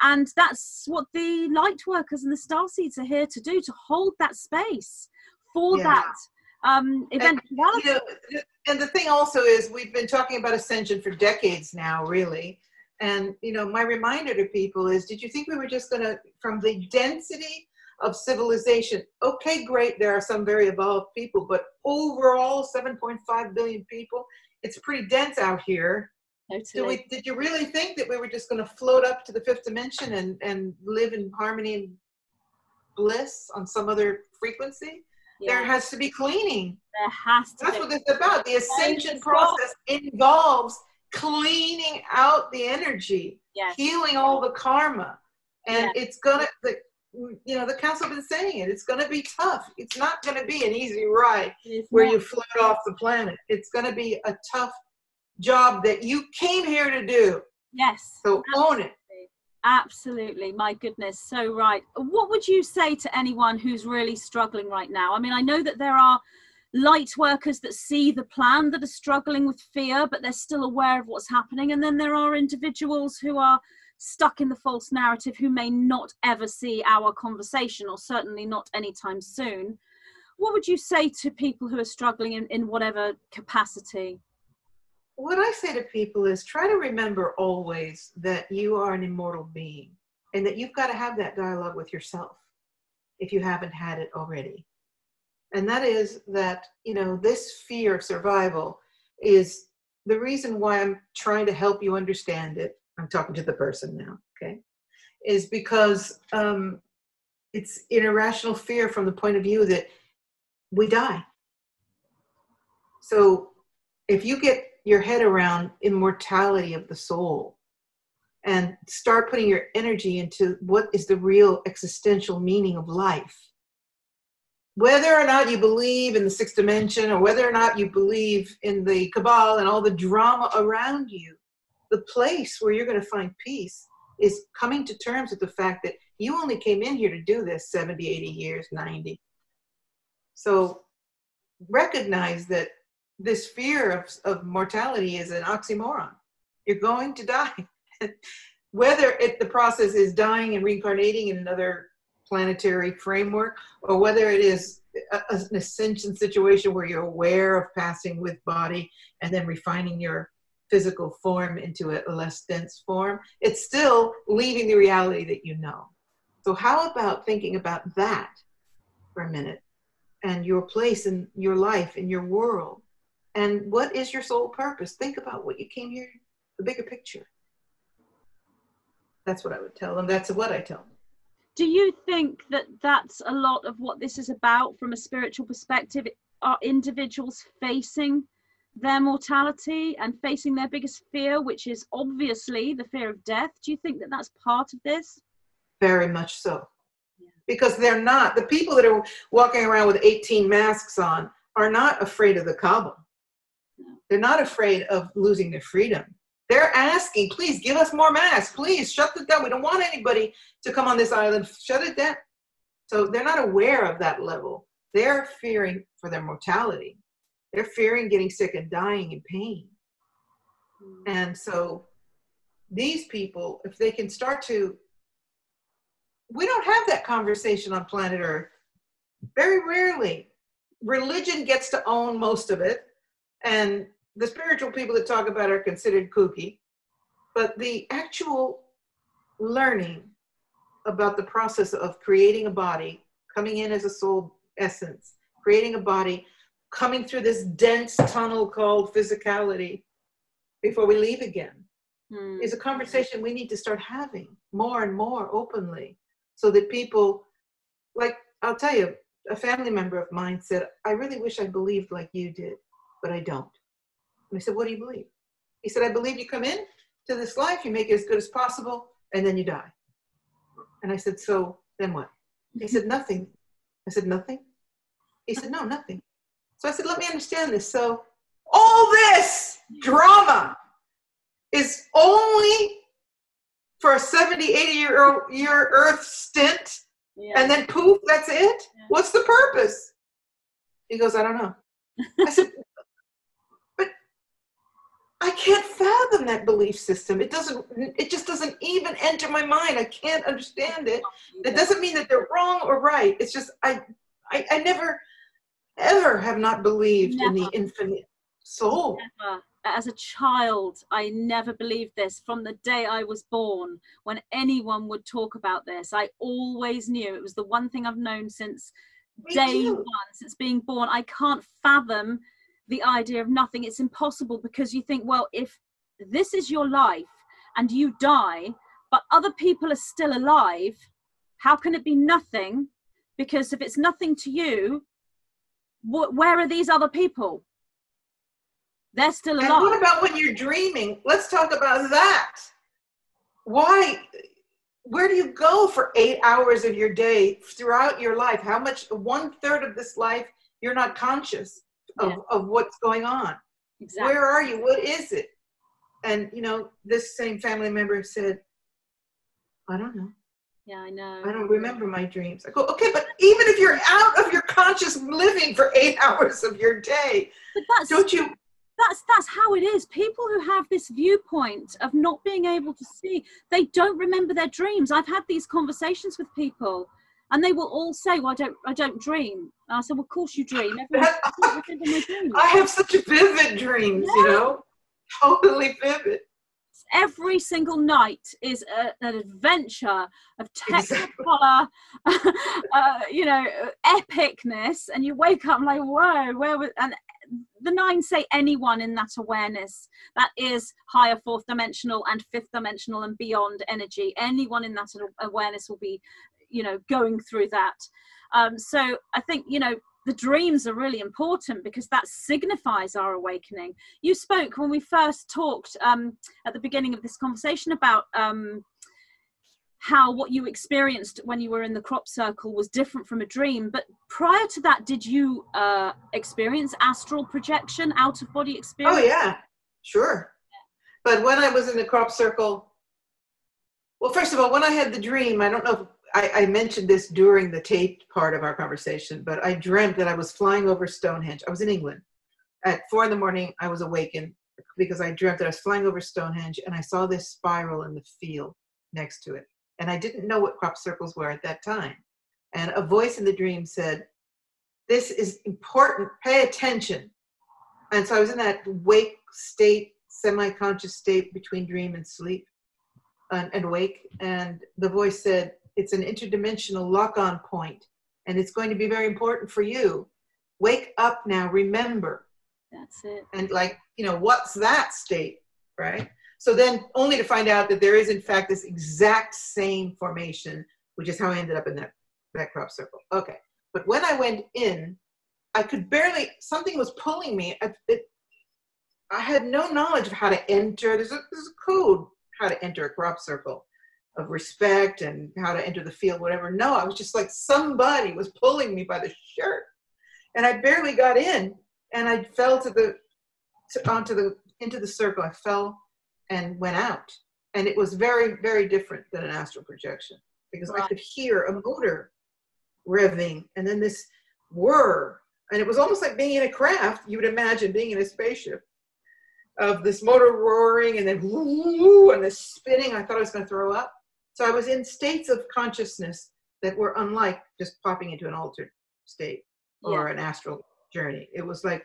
And that's what the light workers and the starseeds are here to do, to hold that space for that eventuality. And, you know, and the thing also is, we've been talking about ascension for decades now, really. And, you know, my reminder to people is, did you think we were just going to, from the density of civilization, okay, great, there are some very evolved people, but overall 7.5 billion people, it's pretty dense out here. Totally. Did you really think that we were just going to float up to the 5th dimension and live in harmony and bliss on some other frequency? There has to be cleaning. There has to. That's what it's about. The ascension process involves cleaning out the energy, healing all the karma, and it's gonna. You know, the council has been saying it. It's going to be tough. It's not going to be an easy ride where you float off the planet. It's going to be a tough job that you came here to do. Yes. So own it. Absolutely. My goodness. So right. What would you say to anyone who's really struggling right now? I mean, I know that there are light workers that see the plan that are struggling with fear, but they're still aware of what's happening. And then there are individuals who are stuck in the false narrative, who may not ever see our conversation, or certainly not anytime soon. What would you say to people who are struggling in whatever capacity? What I say to people is, try to remember always that you are an immortal being, and that you've got to have that dialogue with yourself if you haven't had it already. And that is that, you know, this fear of survival is the reason why I'm trying to help you understand it. I'm talking to the person now, okay? Is because it's an irrational fear from the point of view that we die. So if you get your head around immortality of the soul, and start putting your energy into what is the real existential meaning of life. Whether or not you believe in the sixth dimension, or whether or not you believe in the cabal and all the drama around you, the place where you're going to find peace is coming to terms with the fact that you only came in here to do this 70, 80 years, 90. So recognize that this fear of mortality is an oxymoron. You're going to die. Whether the process is dying and reincarnating in another planetary framework, or whether it is an ascension situation where you're aware of passing with body and then refining your physical form into a less dense form, it's still leaving the reality that you know. So how about thinking about that for a minute, and your place in your life, in your world, and what is your sole purpose? Think about what you came here, the bigger picture. That's what I would tell them. That's what I tell them. Do you think that that's a lot of what this is about from a spiritual perspective? Are individuals facing their mortality and facing their biggest fear, which is obviously the fear of death? Do you think that that's part of this? Very much so. Yeah. Because they're not, the people that are walking around with 18 masks on are not afraid of the cabal. No. They're not afraid of losing their freedom. They're asking, please give us more masks. Please shut it down. We don't want anybody to come on this island. Shut it down. So they're not aware of that level. They're fearing for their mortality. They're fearing getting sick and dying in pain. And so these people, if they can start to, we don't have that conversation on planet Earth. Very rarely. Religion gets to own most of it. And the spiritual people that talk about it are considered kooky. But the actual learning about the process of creating a body, coming in as a soul essence, creating a body, coming through this dense tunnel called physicality before we leave again, is a conversation we need to start having more and more openly, so that people, like, I'll tell you, a family member of mine said, I really wish I believed like you did, but I don't. And I said, what do you believe? He said, I believe you come in to this life, you make it as good as possible, and then you die. And I said, so then what? He said, nothing. I said, nothing? He said, no, nothing. So I said, let me understand this. So all this drama is only for a 70, 80-year Earth stint, and then poof, that's it? Yeah. What's the purpose? He goes, I don't know. I said, but I can't fathom that belief system. It just doesn't even enter my mind. I can't understand it. That doesn't mean that they're wrong or right. It's just, I never, ever have not believed in the infinite soul. Never. As a child, I never believed this. From the day I was born, when anyone would talk about this, I always knew it was the one thing I've known since day one, since being born. I can't fathom the idea of nothing. It's impossible, because you think, well, if this is your life and you die, but other people are still alive, how can it be nothing? Because if it's nothing to you, where are these other people? They're still alive. And what about when you're dreaming? Let's talk about that. Why? Where do you go for 8 hours of your day throughout your life? How much? 1/3 of this life, you're not conscious of what's going on. Exactly. Where are you? What is it? And, you know, this same family member said, I don't know. Yeah, I know. I don't remember my dreams. I go, okay, but even if you're out of your conscious living for 8 hours of your day, don't you? That's how it is. People who have this viewpoint of not being able to see, they don't remember their dreams. I've had these conversations with people, and they will all say, well, I don't dream. And I said, well, of course you dream. I have such vivid dreams, you know, totally vivid. Every single night is an adventure of technicolor, you know, epicness, and you wake up like, whoa, where was? And the 9 say anyone in that awareness that is higher 4th dimensional and 5th dimensional and beyond energy, anyone in that awareness will be, you know, going through that. So I think, you know, the dreams are really important because that signifies our awakening. You spoke when we first talked at the beginning of this conversation about how what you experienced when you were in the crop circle was different from a dream. But prior to that, did you experience astral projection, out-of-body experience? Oh, yeah, sure. But when I was in the crop circle, well, first of all, when I had the dream, I don't know if I mentioned this during the taped part of our conversation, but I dreamt that I was flying over Stonehenge. I was in England. At 4 a.m, I was awakened because I dreamt that I was flying over Stonehenge, and I saw this spiral in the field next to it. And I didn't know what crop circles were at that time. And a voice in the dream said, "This is important, pay attention." And so I was in that wake state, semi-conscious state between dream and sleep and wake. And the voice said, "It's an interdimensional lock-on point, and it's going to be very important for you. Wake up now, remember." That's it. And like, what's that state, right? So then only to find out that there is, in fact, this exact same formation, which is how I ended up in that crop circle. Okay. But when I went in, I could barely, something was pulling me. I had no knowledge of how to enter. There's a code how to enter a crop circle of respect and how to enter the field, whatever. No, I was just like somebody was pulling me by the shirt, and I barely got in, and I fell into the circle. I fell and went out, and it was very, very different than an astral projection because I could hear a motor revving, and then this whir, and it was almost like being in a craft. You would imagine being in a spaceship, of this motor roaring and then whoo, and this spinning. I thought I was going to throw up. So I was in states of consciousness that were unlike just popping into an altered state or an astral journey. It was like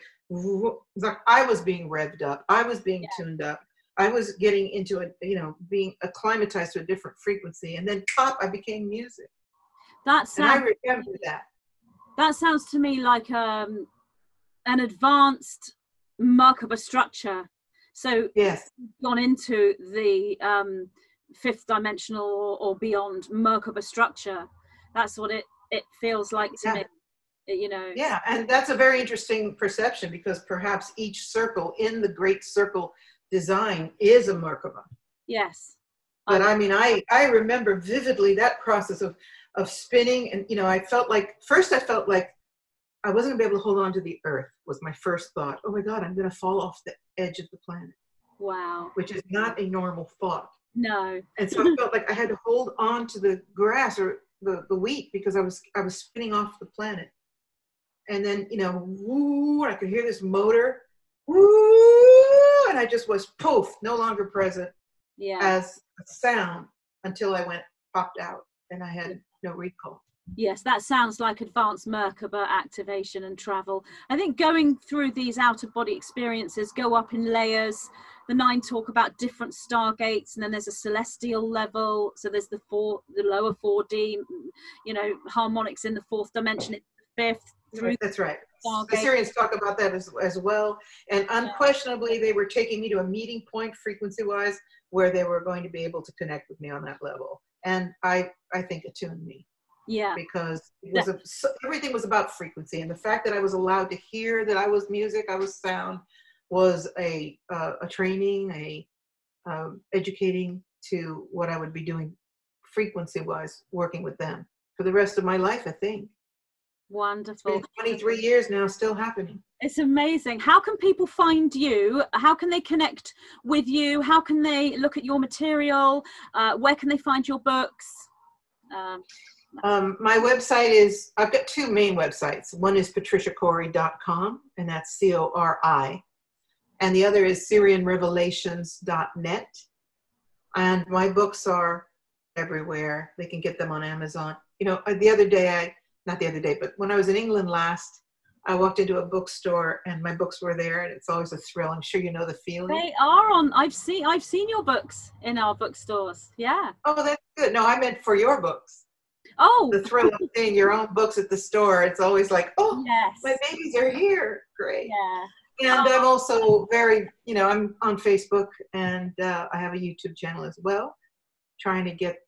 I was being revved up. I was being tuned up. I was getting into being acclimatized to a different frequency. And then pop, I became music. And I remember that. That sounds to me like an advanced Merkaba structure. So yes, gone into the fifth dimensional or beyond Merkaba structure. That's what it feels like to me. Yeah, and that's a very interesting perception because perhaps each circle in the great circle design is a Merkaba. Yes. But I mean, I remember vividly that process of spinning, and I felt like I wasn't gonna be able to hold on to the earth was my first thought. Oh my God, I'm gonna fall off the edge of the planet. Wow. Which is not a normal thought. No. And so I felt like I had to hold on to the grass or the wheat because I was spinning off the planet. And then, woo, I could hear this motor, woo, and I just was poof, no longer present as a sound until I popped out and I had no recall. Yes, that sounds like advanced Merkaba activation and travel. I think going through these out-of-body experiences go up in layers. The 9 talk about different stargates, and then there's a celestial level. So there's the lower 4D, harmonics in the 4th dimension, it's the 5th. That's right. The Sirians talk about that as well. And unquestionably, they were taking me to a meeting point frequency-wise where they were going to be able to connect with me on that level. And I think attuned me. Yeah, because everything was about frequency, and the fact that I was allowed to hear that I was music, I was sound, was a training, educating to what I would be doing frequency-wise, working with them for the rest of my life. I think. Wonderful. It's been 23 years now, still happening. It's amazing. How can people find you? How can they connect with you? How can they look at your material? Where can they find your books? My website is, I've got 2 main websites. One is patriciacori.com, and that's CORI. And the other is SirianRevelations.net. And my books are everywhere. They can get them on Amazon. But when I was in England last, I walked into a bookstore and my books were there, and it's always a thrill. I'm sure you know the feeling. They are on. I've seen your books in our bookstores. Yeah. Oh, that's good. No, I meant for your books. Oh, the thrill of seeing your own books at the store. It's always like, oh, yes, my babies are here. Great. Yeah. And I'm also very, I'm on Facebook, and I have a YouTube channel as well, trying to get,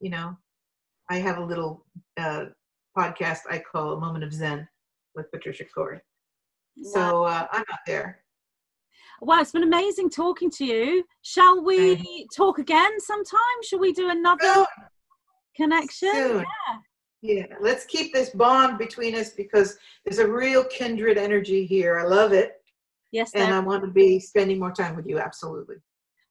I have a little podcast I call A Moment of Zen, with Patricia Cori. Wow. So I'm not there. Well, it's been amazing talking to you. Shall we talk again sometime? Shall we do another connection? Soon. Yeah, let's keep this bond between us because there's a real kindred energy here. I love it. Yes, and I want to be spending more time with you. Absolutely.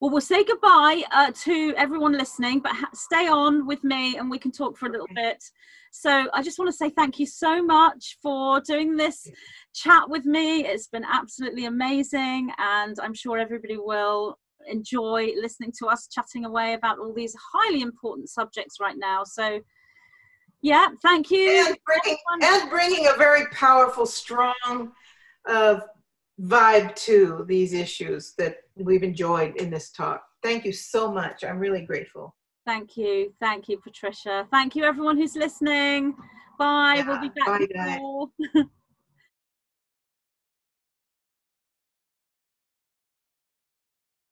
Well, we'll say goodbye to everyone listening, but stay on with me and we can talk for a little bit. So I just want to say thank you so much for doing this chat with me. It's been absolutely amazing, and I'm sure everybody will enjoy listening to us chatting away about all these highly important subjects right now. So yeah, thank you. And bringing a very powerful, strong vibe to these issues that we've enjoyed in this talk. Thank you so much. I'm really grateful. Thank you. Thank you, Patricia. Thank you, everyone who's listening. Bye. Yeah, we'll be back. bye, guys.